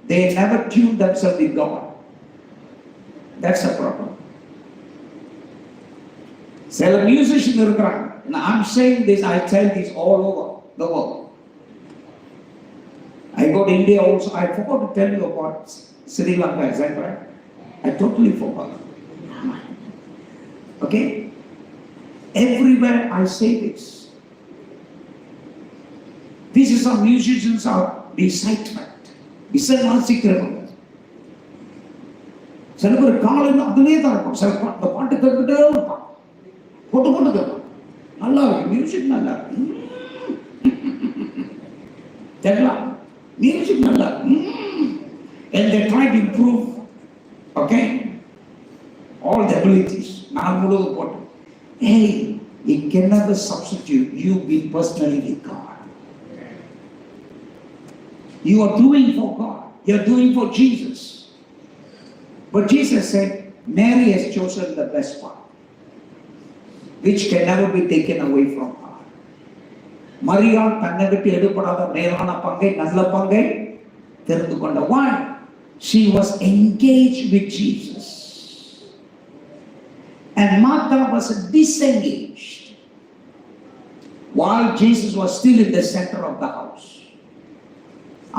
They never tune themselves with God. That's a problem. Some musicians irukkranga. I'm saying this, I tell this all over the world. I go to India also. I forgot to tell you about Sri Lanka, is that right? I totally forgot. Okay? Everywhere I say this. This is how musicians are excitement. இசைவாசிக்கிறவங்க சில பேர் காலையில் அதுலேயே தான் இருக்கும். சில அந்த பாட்டு கேட்டுக்கிட்டே இருப்பான், போட்டு கேட்பான். நல்லா இருக்கு மியூசிக், நல்லா இருக்கு தெரியல, மியூசிக் நல்லா இருக்கு. And they try to improve, okay, all the abilities. நான் முழுவதும் போட்டேன். Hey, it can never substitute you being personally with God. You are doing for God. You are doing for Jesus. But Jesus said, Mary has chosen the best part, which can never be taken away from her. மரியாள் தன்னை விட்டு எடுபடாத மேலான பங்கை, நல்ல பங்கை தெரிந்து கொண்ட. Why? She was engaged with Jesus. And Martha was disengaged. while Jesus was still in the center of the house.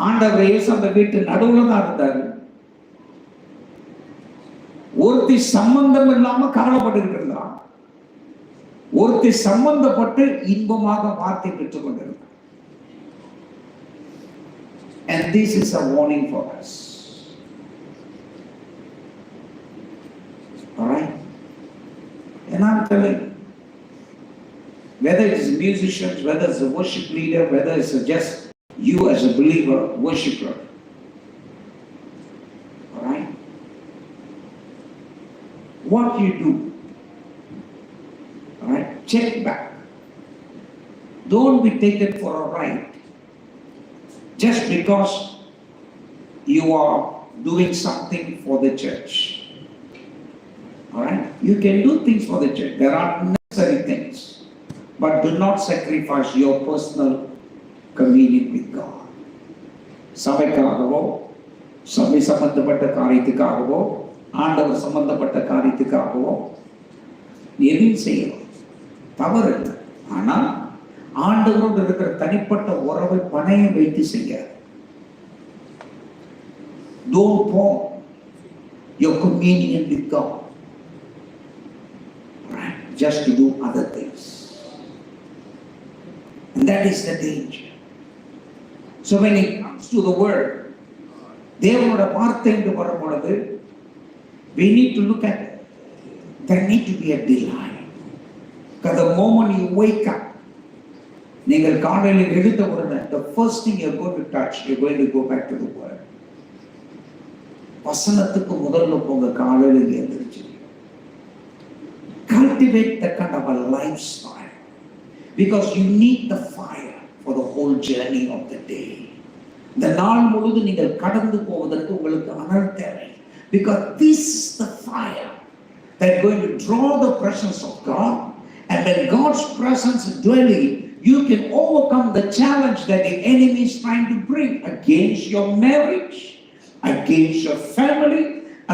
ஆண்டவர் இயேசு அந்த வீட்டு நடுவுல தான் இருந்தாரு. ஒருத்தி சம்பந்தம் இல்லாம கவலைப்பட்டு இருந்தான், ஒருத்தி சம்பந்தப்பட்டு இன்பமாக வார்த்தை பெற்றுக் கொண்டிருந்தார். And this is a warning for us. All right? And I'm telling you, whether it is musicians, whether it's a worship leader, whether it's just you as a believer, worshiper, all right? What you do, all right? Check back. Don't be taken for a ride just because you are doing something for the church. All right? You can do things for the church. There are necessary things. But do not sacrifice your personal convenience with God. சபைக்காகவோ, சபை சம்பந்தப்பட்ட காரியத்துக்காகவோ, ஆண்டவர் சம்பந்தப்பட்ட காரியத்துக்காகவோ எதையும் செய்யலாம், தவறு இல்லை. ஆனால் ஆண்டவரோடு இருக்கிற தனிப்பட்ட உறவை பணையம் வைத்து செய்ய. Don't pawn your communion with God, right? Just to do other things. And that is the danger. So when it comes to the word, தேவனோட வார்த்தை என்று வரும் பொழுது, we need to look at it. There need to be a delight. Because the moment you wake up, நீங்கள் காலையில் எழுந்த உடனே the first thing you're going to touch, you're going to go back to the word. வசனத்துக்கு முதல்ல போங்க காலையில் எழுந்திருச்சு. Cultivate that kind of a lifestyle, because you need the fire for the whole journey of the day. இந்த நாள் முழுவதும் நீங்கள் கடந்து போவதற்கு உங்களுக்கு அனல் தேவை. Because this is the fire that's going to draw the presence of God, and when God's presence is dwelling, you can overcome the challenge that the enemy is trying to bring against your marriage, against your family,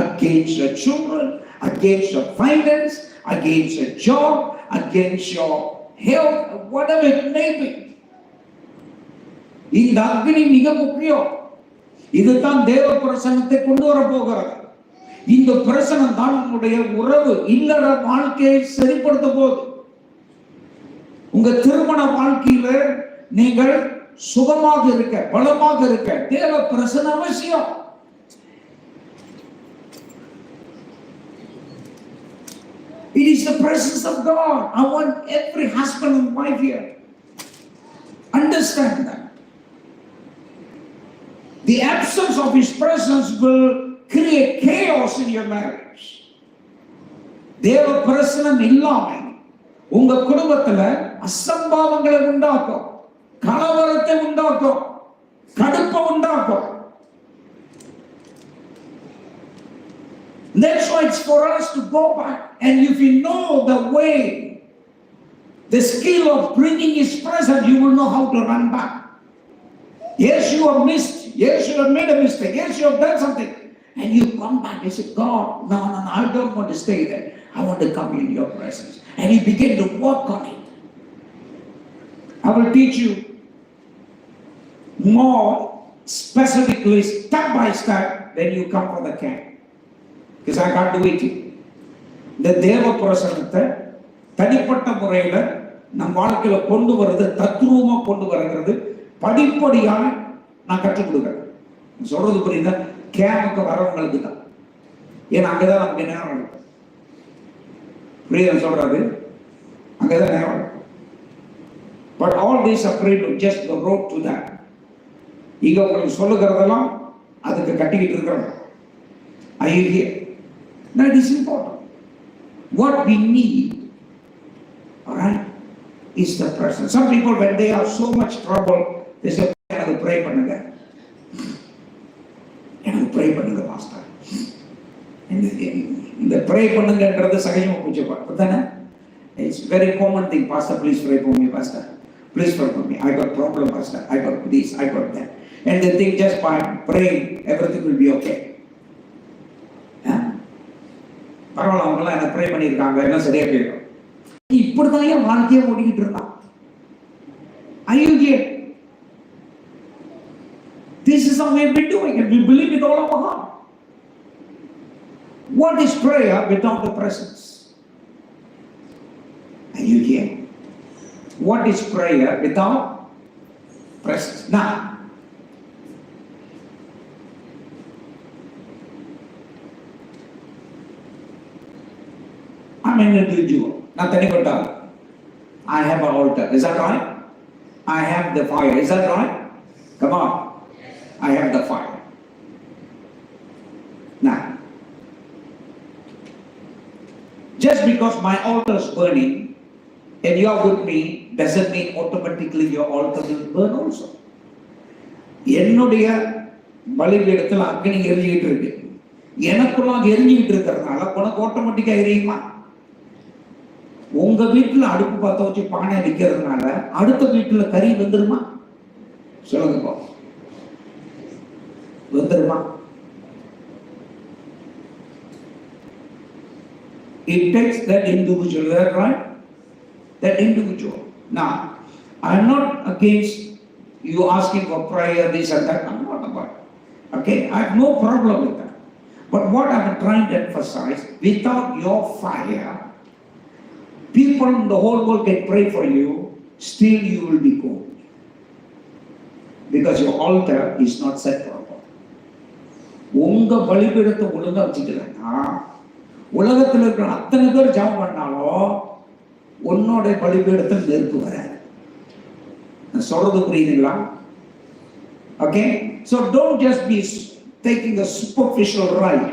against your children, against your finance, against your job, against your health, whatever it may be. இந்த அக்னி மிக முக்கியம். இதுதான் தேவ பிரசன்னத்தை கொண்டு வர போகிறது. இந்த பிரசனம் தான் உங்களுடைய உறவு இல்லற வாழ்க்கையை சரிப்படுத்த போகுது. உங்க திருமண வாழ்க்கையில நீங்கள் சுகமாக இருக்க, பலமாக இருக்க தேவ பிரசன்னம் அவசியம். It is the presence of God. I want every husband and wife here understand that. The absence of His presence will create chaos in your marriage. தேவ பிரசன்னம் இல்லாம உங்க குடும்பத்துல அசம்பாவங்களை உண்டாக்கும், கலவரத்தை உண்டாக்கும், கடுப்பை உண்டாக்கும். That's why it's for us to go back, and if you know the way, the skill of bringing His presence, you will know how to run back. Yes, you have missed. Yes, you have made a mistake. Yes, you have done something. And you come back and say, God, no, I don't want to stay there. I want to come in your presence. And you begin to work on it. I will teach you more specifically, step by step, when you come from the camp. Because I can't do it. இந்த தேவ பிரசன்னத்தை தனிப்பட்ட முறையில் நம் வாழ்க்கையில கொண்டு வர்றது, தத்ரூபமா கொண்டு வருகிறது படிப்படியாக நான் கற்றுக் கொடுக்குறேன். சொல்றது புரியுதா? கேமுக்கு வரவங்களுக்கு தான். ஏன்னா அங்கதான் நமக்கு நேரம் இருக்கும். புரியுது சொல்றது? அங்கதான் நேரம் இருக்கும். But all these are prayed to just the road to that. இங்க உங்களுக்கு சொல்லுகிறதெல்லாம் அதுக்கு கட்டிக்கிட்டு இருக்கிறோம். Are you here? That is important. What we need, all right, is the presence. Some people, when they are so much trouble, they say, எனக்கு pray பண்ணுங்க, எனக்கு pray பண்ணுங்க master. இந்த ப்ரே பண்ணுங்கன்றது சகஜமா பூஜை தானே. It's very common thing. Pastor, please pray for me, Pastor. Please pray for me. I got problem, Pastor. I got this, I got that. And they think just by praying, everything will be okay. பரவாயில்ல, அவங்களாம் என்ன pray பண்ணியிருக்காங்க, எல்லாம் சரியா போயிடும். இப்படிதான் என் வாழ்க்கையை ஓடிக்கிட்டு இருந்தான். This is how we have been doing it. We believe with all our heart. What is prayer without the presence? Are you here? What is prayer without presence? Now, I'm an individual. Now, I have an altar. Is that right? I have the fire. Is that right? Come on. I have the fire. Now, just because my altar is burning and you are with me, doesn't mean automatically your altar will burn also. என்னுடைய பலிபீடத்தில் அக்னி எரிஞ்சிட்டு இருக்கு, எனக்குள்ள எரிஞ்சிட்டு இருக்கிறதுனால உனக்கு ஆட்டோமேட்டிக்கா எரியுமா? உங்க வீட்டுல அடுப்பு பத்த வச்சு பானை வைக்கிறதுனால அடுத்த வீட்டுல கறி வந்துருமா? சொல்லுங்க பா, வந்துருமா? It takes that individual, right? That individual. Now, I am not against you asking for prayer, this and that. I'm not about it. Okay, I have no problem with that. But what I'm trying to emphasize, without your fire, people in the whole world can pray for you, still you will be cold. Because your altar is not set proper. உங்க பலிபீடத்தை ஒழுங்கா வச்சுக்கலன்னா உலகத்தில் இருக்கிற அத்தனை பேர் ஜெபம் பண்ணாலும் உன்னோட பலிபீடத்தில் நெருப்பு வராது. சொல்றது புரியுதுங்களா? Okay, so don't just be taking a superficial ride.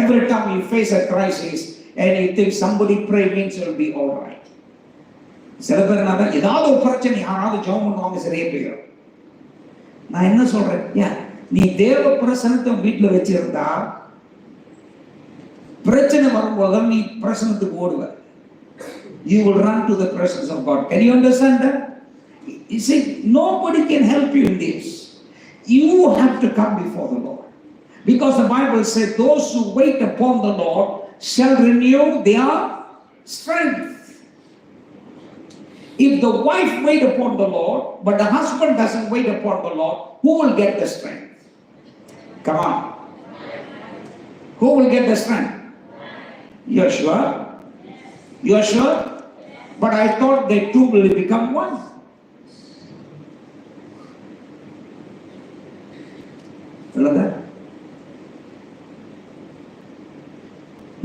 Every time you face a crisis and you think somebody pray means it will be all right. சில பேர் நான் ஏதாவது ஒரு பிரச்சனை யாராவது ஜெபம் பண்ணுவாங்க, சரியா போயிடும். நான் என்ன சொல்றேன், நீ தேவ பிரசன்னத்தை வீட்டில் வச்சிருந்தா பிரச்சனை வரும்போது நீ பிரசன்னத்துக்கு ஓடுவ. You will run to the presence of God. Can you understand that? You see, nobody can help you in this. You have to come before the Lord. Because the Bible says, those who wait upon the Lord shall renew their strength. If the wife wait upon the Lord, but the husband doesn't wait upon the Lord, who will get the strength? Come on. Who will get the strength? You're sure? You're sure? But I thought they two will become one.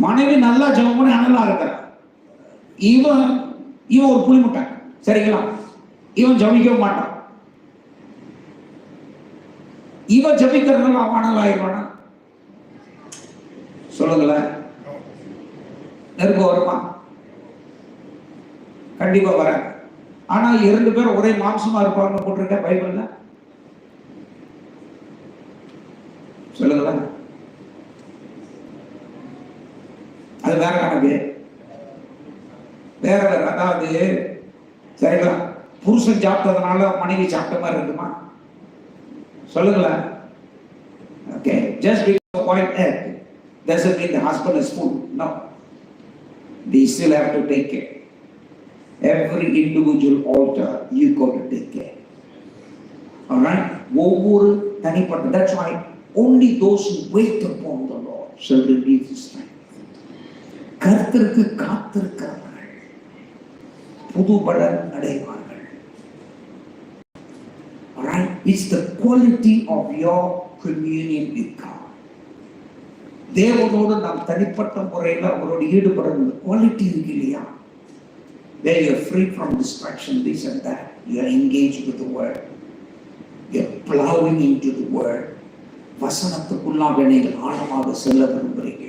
மனைவி நல்லா ஜெபம் பண்ணி அனலா இருக்கிறான், இவன் ஒரு புளிமுட்டான், சரிங்களா? இவன் ஜபிக்க மாட்டான். இவன் ஜபிக்கிறதுனால அவன் அனலாயிருவானா? சொல்லுங்களேன். நெருப்பு வருமா? கண்டிப்பா வர. ஆனா 2 பேர் ஒரே மாம்சமா இருப்பாங்க போட்டிருக்க பைபிள்ல. சொல்லுங்களேன். அது வேற கணக்கு, வேற வேற. அதாவது சரிங்களா, புருஷன் சாப்பிட்டதுனால மனைவி சாப்பிட்ட மாதிரி இருக்குமா? சொல்லுங்களேன். Okay, just because of white egg doesn't mean the husband is full. No, they still have to take care. Every individual altar you got to take care. All right, ஒவ்வொரு தனிப்பட்ட. That's why only those who wait upon the Lord shall receive His strength. கர்த்தருக்கு காத்திருக்கிறவர்கள் புது பலன் அடைவார்கள். All right, it's the quality of your communion with God. தேவனோடு நாம் தனிப்பட்ட முறையில் அவரோடு ஈடுபடுற குவாலிட்டி இருக்கு இல்லையா? Where you are free from distraction, this and that. You are engaged with the word. You are plowing into the word. வசனத்துக்குள்ளாக நீங்கள் ஆழமாக செல்ல விரும்புகிறீங்க,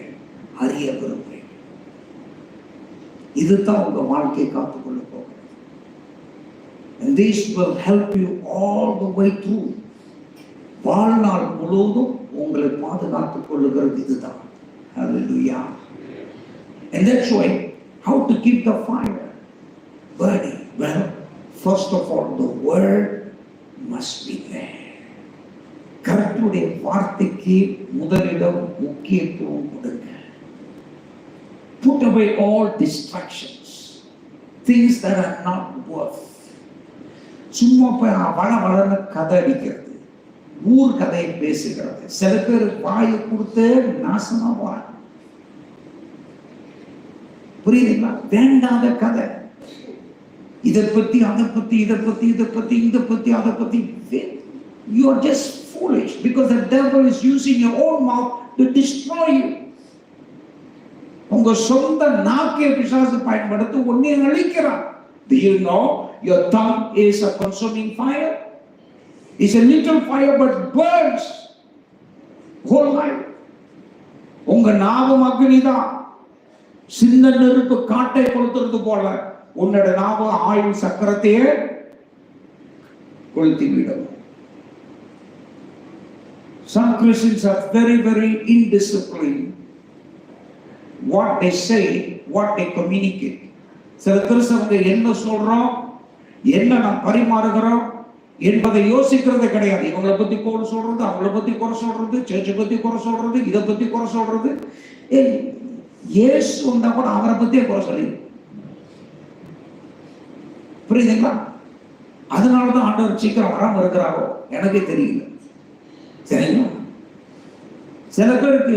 அறிய விரும்புகிறீங்க. இதுதான் உங்க வாழ்க்கையை காத்துக்கொள்ள போகும். And this will help you all the way through. வாழ்நாள் முழுவதும் உங்களை பாதுகாத்துக் கொள்ளுகிறது இதுதான். Hallelujah. And that's why, how to keep the fire burning? Well, first of all, the word must be there. கர்த்தருடைய வார்த்தைக்கு முதலிடம் முக்கியத்துவம் கொடுங்க. Put away all distractions, things that are not worth. சும்மா போய் வள வளர்ந்து கதை அடிக்கிறது, ஊர் கதையை பேசுகிறது. சில பேர் வாயை கொடுத்து நாசமா போறாங்க. புரியுதுங்களா? வேண்டாத கதை, இதை பத்தி அதை பத்தி இதை பத்தி இதை பத்தி இதை பத்தி அதை பத்தி. You are just foolish because the devil is using your own mouth to destroy you. உங்க சொந்த நாக்கை பிசாசு பயன்படுத்தி உன்னை அழிக்கிறான். Do you know your tongue is a consuming fire? It's a little fire but burns whole life. உங்க நாவும் அக்னிதான். சின்ன நெருப்பு காட்டை கொளுத்துறது போல உன்னோட நாவு ஆயுள் சக்கரத்தையே கொளுத்தி விடும். Some Christians are very, very indisciplined. What they say, what they communicate. சில கிறிஸ்தவங்க என்ன சொல்றோம், என்ன நாம் பரிமாறுகிறோம் என்பதை யோசிக்கிறதே கிடையாது. இவங்களை பத்தி குறை சொல்றது, அவங்கள பத்தி குறை சொல்றது, சர்ச்சை பத்தி குறை சொல்றது, இதை பத்தி குறை சொல்றது. இயேசு வந்தா கூட அவரை பத்தியே குறை சொல்லி, புரியுதுங்களா? அதனாலதான் ஆண்டவர் சீக்கிரம் வராம இருக்கிறாரோ எனக்கே தெரியல. சரிங்களா? சில பேருக்கு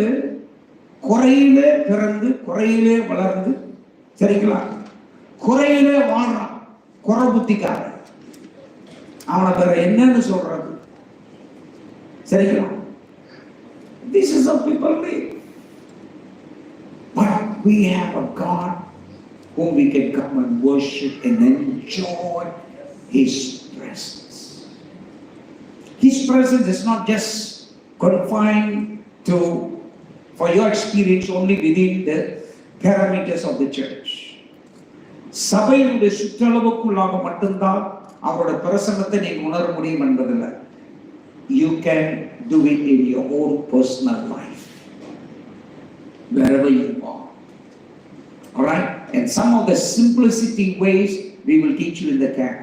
குறையிலே பிறந்து குறையிலே வளர்ந்து, சரிங்களா, குறையிலே வாழ்றான், குறை புத்திக்காரன். அவனை வேற என்னன்னு சொல்றது? சரிங்களா? This is how people live. But we have a God whom we can come and worship and enjoy His presence. His presence is not just confined to, for your experience, only within the parameters of the church. சபையுடைய சுற்றளவுக்குள்ளாக மட்டும்தான் அவரோட பிரசன்னத்தை நீங்க உணர முடியும் என்பதில்லை. You can do it in your own personal life, wherever you are. All right? And some of the simplicity ways we will teach you in the camp.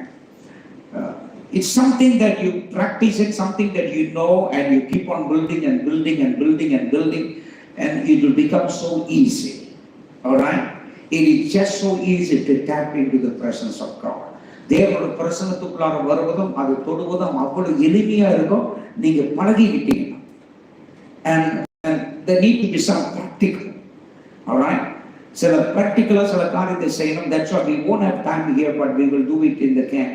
It's something that you practice, it's something that you know, and you keep on building and building and building and building, and it will become so easy. All right? It is just so easy to tap into the presence of God. தேவனோட பிரசன்னத்துக்குள்ளார வருவதும் அது தொடுவதும் அவ்வளவு எளிமையா இருக்கும், நீங்க பழகிக்கிட்டீங்கன்னா. And there need to be some practical. All right? சில practical சில காரியத்தை செய்யணும். That's why we won't have time here, but we will do it in the camp.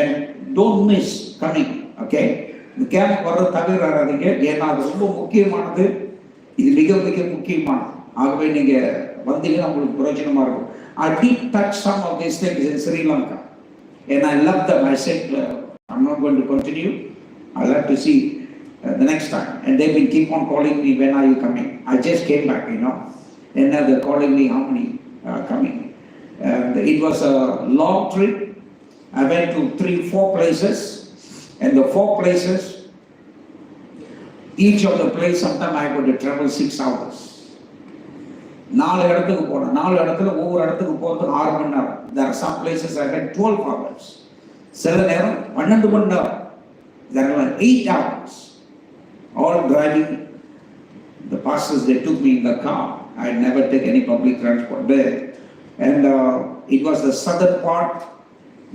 And don't miss coming. Okay? இந்த கேம்ப் வர தவிராதீங்க. ஏன்னா அது ரொம்ப முக்கியமானது. இது மிக மிக முக்கியமானது. ஆகவே நீங்க வந்தீங்கன்னா உங்களுக்கு பிரயோஜனமா இருக்கும். I did touch some of these things in Sri Lanka. And I love them. I said, I'm not going to continue. I'll have to see the next time. And they will keep on calling me, when are you coming? I just came back, you know. And now they're calling me, how many are coming? And it was a long trip. I went to 3-4 places. And the 4 places, each of the place, sometimes I got to travel 6 hours. 4 இடத்துக்கு போனேன். 4 இடத்துல ஒவ்வொரு இடத்துக்கு போகிறதுக்கு 6 மணி நேரம். There are some places I had 12 hours. சில நேரம் 12 மணி நேரம். There were 8 hours. All driving. The pastors, they took me in the car. I had never taken any public transport there. And it was the southern part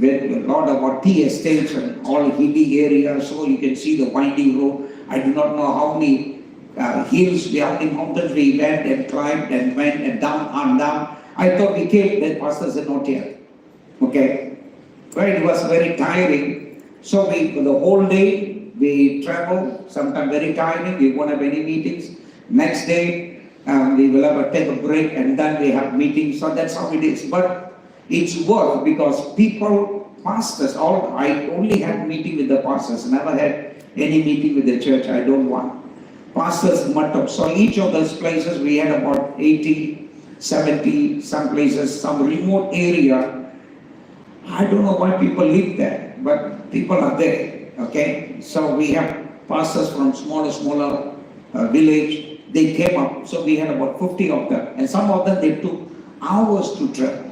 with a lot of tea estates and all hilly areas, so you can see the winding road. I do not know how many hills, how many mountains we went and climbed and went and down and down. I thought we came, the pastors are not here. Okay? But it was very tiring. So for the whole day, we traveled, sometimes very tiring, we won't have any meetings. Next day, we will have to take a break and then we have meetings. So that's how it is. But it's work because people, pastors, I only had meeting with the pastors, never had any meeting with the church. I don't want. Pastors mattam. So each of those places we had about 80, 70, some places, some remote area. I don't know why people live there, but people are there. Okay? So we have pastors from smaller village. They came up. So we had about 50 of them. And some of them, they took hours to travel.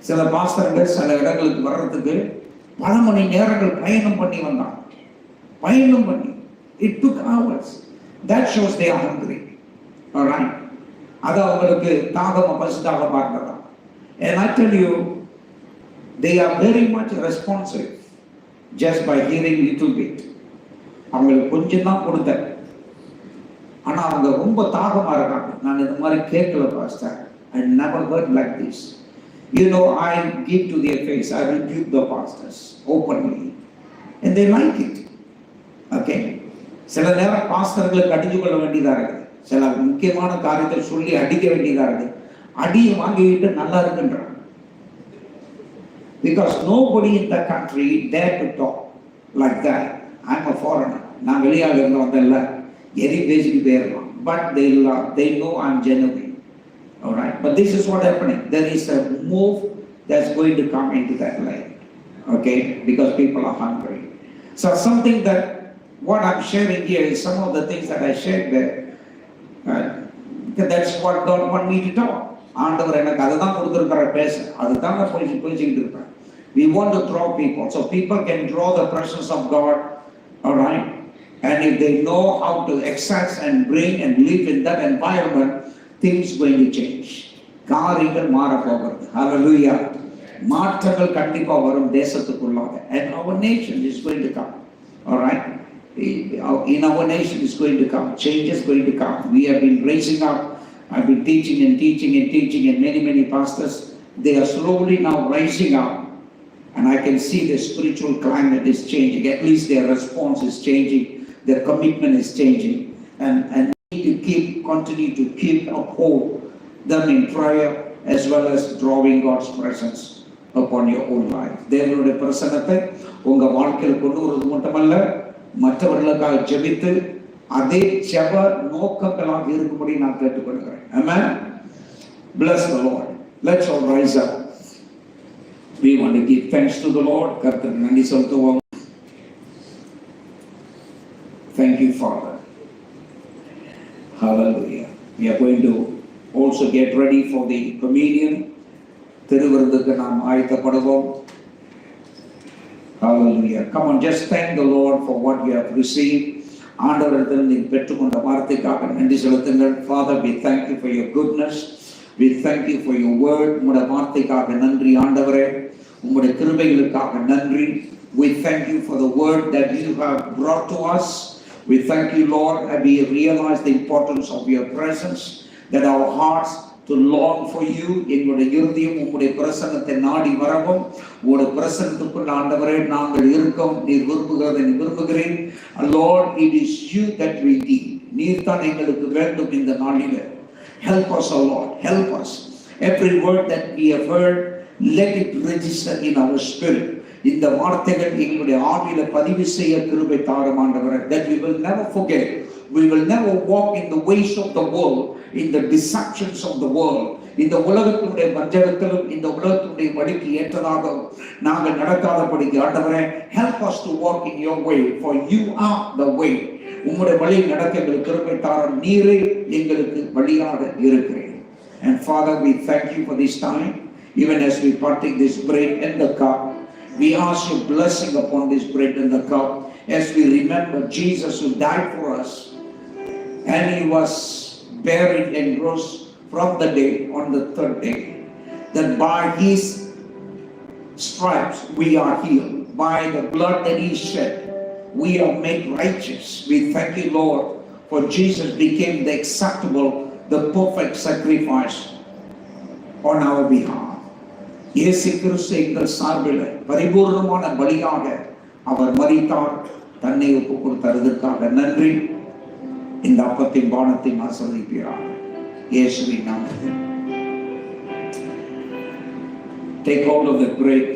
சில பாஸ்டர்கள் சில இடங்களுக்கு வர்றதுக்கு பல மணி நேரங்கள் பயணம் பண்ணி வந்தாங்க. பயணம் பண்ணி. It took hours. That shows they are hungry. All right? அது அவங்களுக்கு தாகமா பசிதாக பார்த்ததா. And I tell you, they are very much responsive just by hearing little bit. அவங்களுக்கு கொஞ்சம் தான் கொடுத்தேன். ஆனா அவங்க ரொம்ப தாகமா இருக்காங்க. நான் இந்த மாதிரி கேட்கல pastor. I never heard like this. You know, I give to their face. I rebuke the pastors openly. And they like it. Okay. சில நேரம் பாஸ்டர்களுக்கு அடித்து கொள்ள வேண்டியதா இருக்கு. சில முக்கியமான காரியத்தை சொல்லி அடிக்க வேண்டியதா இருக்கு. அடியை வாங்கிட்டு நல்லா இருக்குன்றாங்க. Because nobody in the country dare to talk like that. I'm a foreigner. நான் வெளியாக இருந்து வந்தேன்ல, எரி பேசிட்டு போயிடலாம். But they know I'm genuine. All right. But this is what happening. There is a move that's going to come into that land. Okay, because people are hungry. So something that what I'm sharing here is some of the things that I shared there. That's what God want me to talk. ஆண்டவர் எனக்கு அதுதான் கொடுத்திருக்கிற பேச, அதுதான் நான் பேசிக்கிட்டு இருப்பேன். We want to draw people, so people can draw the presence of God. All right. And if they know how to access and bring and live in that environment, things going to change. காரியங்கள் மாற போகிறது. Hallelujah. மாற்றங்கள் கண்டிப்பா வரும் தேசத்துக்குள்ளாக. And our nation is going to come. All right. In our nation is going to come. Change is going to come. We have been raising up. I've been teaching and many pastors, they are slowly now rising up. And I can see the spiritual climate is changing. At least their response is changing. Their commitment is changing. And need to continue to uphold them in prayer as well as drawing God's presence upon your own life. தேவனுடைய பிரசன்னத்தை உங்க வாழ்க்கையில் கொண்டு வருவது மட்டுமல்ல, மற்றவர்களுக்காக ஜெபித்து அதே ஜெப நோக்கங்களாக இருக்கும்படி நான் கேட்டுக்கொள்கிறேன். Amen. Bless the Lord. Let's all rise up. We want to give thanks to the Lord. கர்த்தருக்கு நன்றி செலுத்துவோம். Thank you, Father. Hallelujah. We are going to also get ready for the communion. திருவிருந்துக்கு நாம் ஆயத்தப்படுவோம். Hallelujah. Come on, just thank the Lord for what you have received. ஆண்டவரிடத்தில் நீ பெற்றுக்கொண்ட வார்த்தைக்காக நன்றி செலுத்துங்கள். Father, we thank you for your goodness. We thank you for your word. உம்முடைய வார்த்தைக்காக நன்றி ஆண்டவரே. உம்முடைய கிருபைகளுக்காக நன்றி. We thank you for the word that you have brought to us. We thank you, Lord, and we realize the importance of your presence, that our hearts to long for you. எங்களுடைய இருதயம் உம்முடைய பிரசன்னத்தை நாடி வரவும், உம்முடைய பிரசன்னத்துக்குள் ஆண்டவரே நாங்கள் இருக்கோம். நீர் விரும்புகிறதை நீ விரும்புகிறேன். Lord, it is you that we need. நீர் தான் எங்களுக்கு வேண்டும் இந்த நாளிலே. Help us, O Lord, help us. Every word that we have heard, let it register in our spirit. இந்த வார்த்தைகள் எங்களுடைய ஆவியில பதிவு செய்ய கிருபை தாரும் ஆண்டவரே. That we will never forget. We will never walk in the ways of the world, in the deceptions of the world. இந்த உலகத்தினுடைய வஞ்சகத்திலும் இந்த உலகத்தினுடைய வழிக்கு ஏற்றதாக நாங்கள் நடக்காதபடிக்கு ஆண்டவரே, help us to walk in your way, for you are the way. உம்முடைய வழி நடக்க எங்களுக்கு கிருபை தாரும். நீரே எங்களுக்கு வழியாக இருக்கிறேன். And Father, we thank you for this time. Even as we partake this bread and the cup, we ask your blessing upon this bread and the cup as we remember Jesus who died for us, and he was buried and rose from the dead on the third day. That by his stripes we are healed. By the blood that he shed, we are made righteous. We thank you, Lord, for Jesus became the acceptable, the perfect sacrifice on our behalf. இயேசு கிறிஸ்து எங்கள் சார்பில் பரிபூர்ணமான பலியாக அவர் மரித்தார், தன்னை ஒப்பு கொடுத்ததற்காக நன்றி. இந்த அப்பத்தின் பானத்தின் ஆசீர்வதிப்பீராக இயேசுவின் நாமத்தில். Take hold of the bread.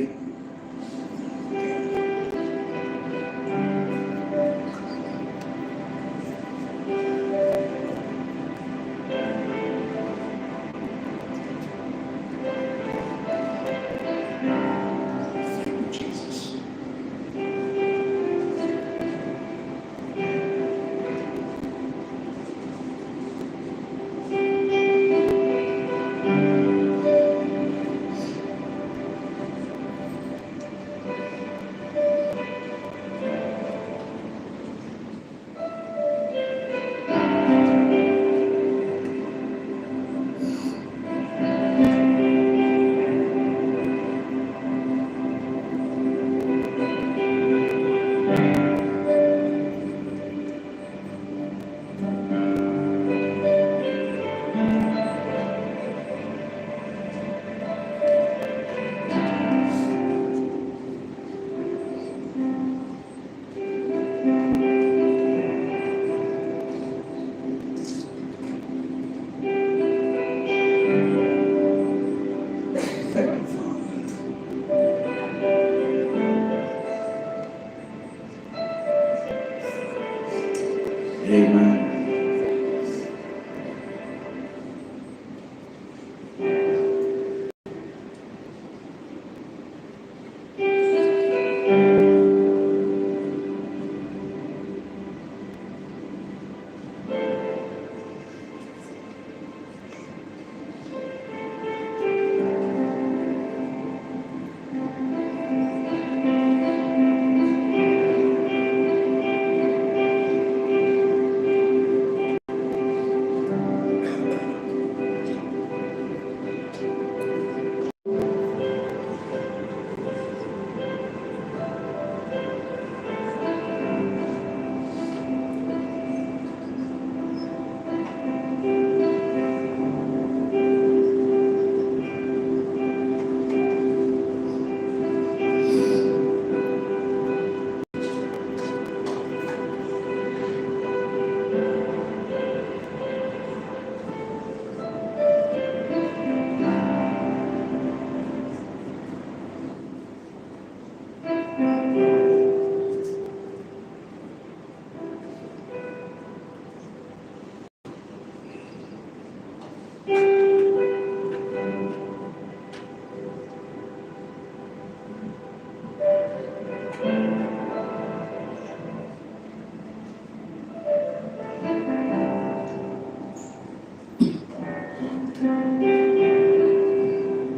Amen.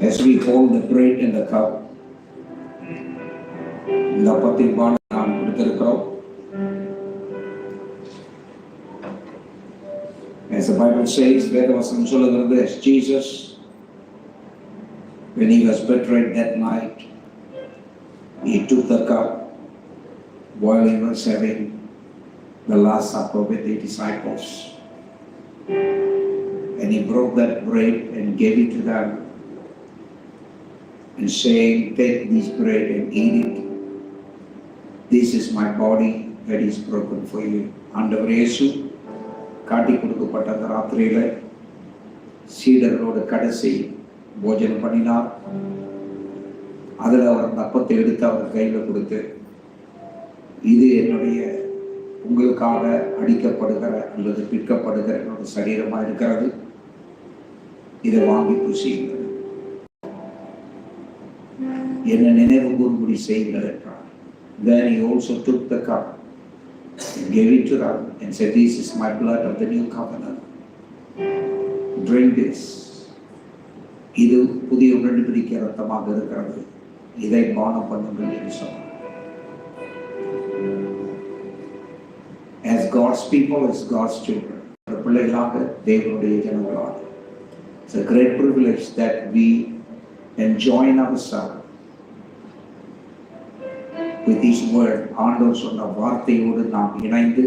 As we hold the bread and the cup, இந்த அப்பத்தின் பானை நாம் கொடுத்திருக்கிறோம். As the Bible says, வேதவசனம் சொல்லுகிறது, as Jesus, when he was betrayed that night, he took the cup while he was having the last supper with the disciples, and he broke that bread and gave it to them, and saying, take this bread and eat it. This is my body that is broken for you. ஆண்டவர் இயேசு காட்டி கொடுக்கப்பட்ட அந்த ராத்திரியில சீடர்களோடு கடைசி போஜனம் பண்ணினார். அதில் அவர் அந்த அப்பத்தை எடுத்து அவர் கையில் கொடுத்து, இது என்னுடைய உங்களுக்காக அடிக்கப்படுகிற அல்லது பிற்கப்படுகிற என்னுடைய சரீரமாக இருக்கிறது, இதை வாங்கி புசியுங்கள், என்ன நினைவு கூறும்படி செய்யுங்கள் என்றார். Then he also took the cup and gave it to them and said, this is my blood of the new covenant. Drink this. இது புதிய உடன்படிக்கை இரத்தமாக இருக்கிறது, இதை பானம் பண்ணுங்கள் என்று சொன்னார். As God's people, as God's children, பிள்ளைகளாக தேவனுடைய ஜனங்களாக, it's a great privilege that we enjoin ourselves with His word. ஆண்டவர் சொன்ன வார்த்தையோடு நாம் இணைந்து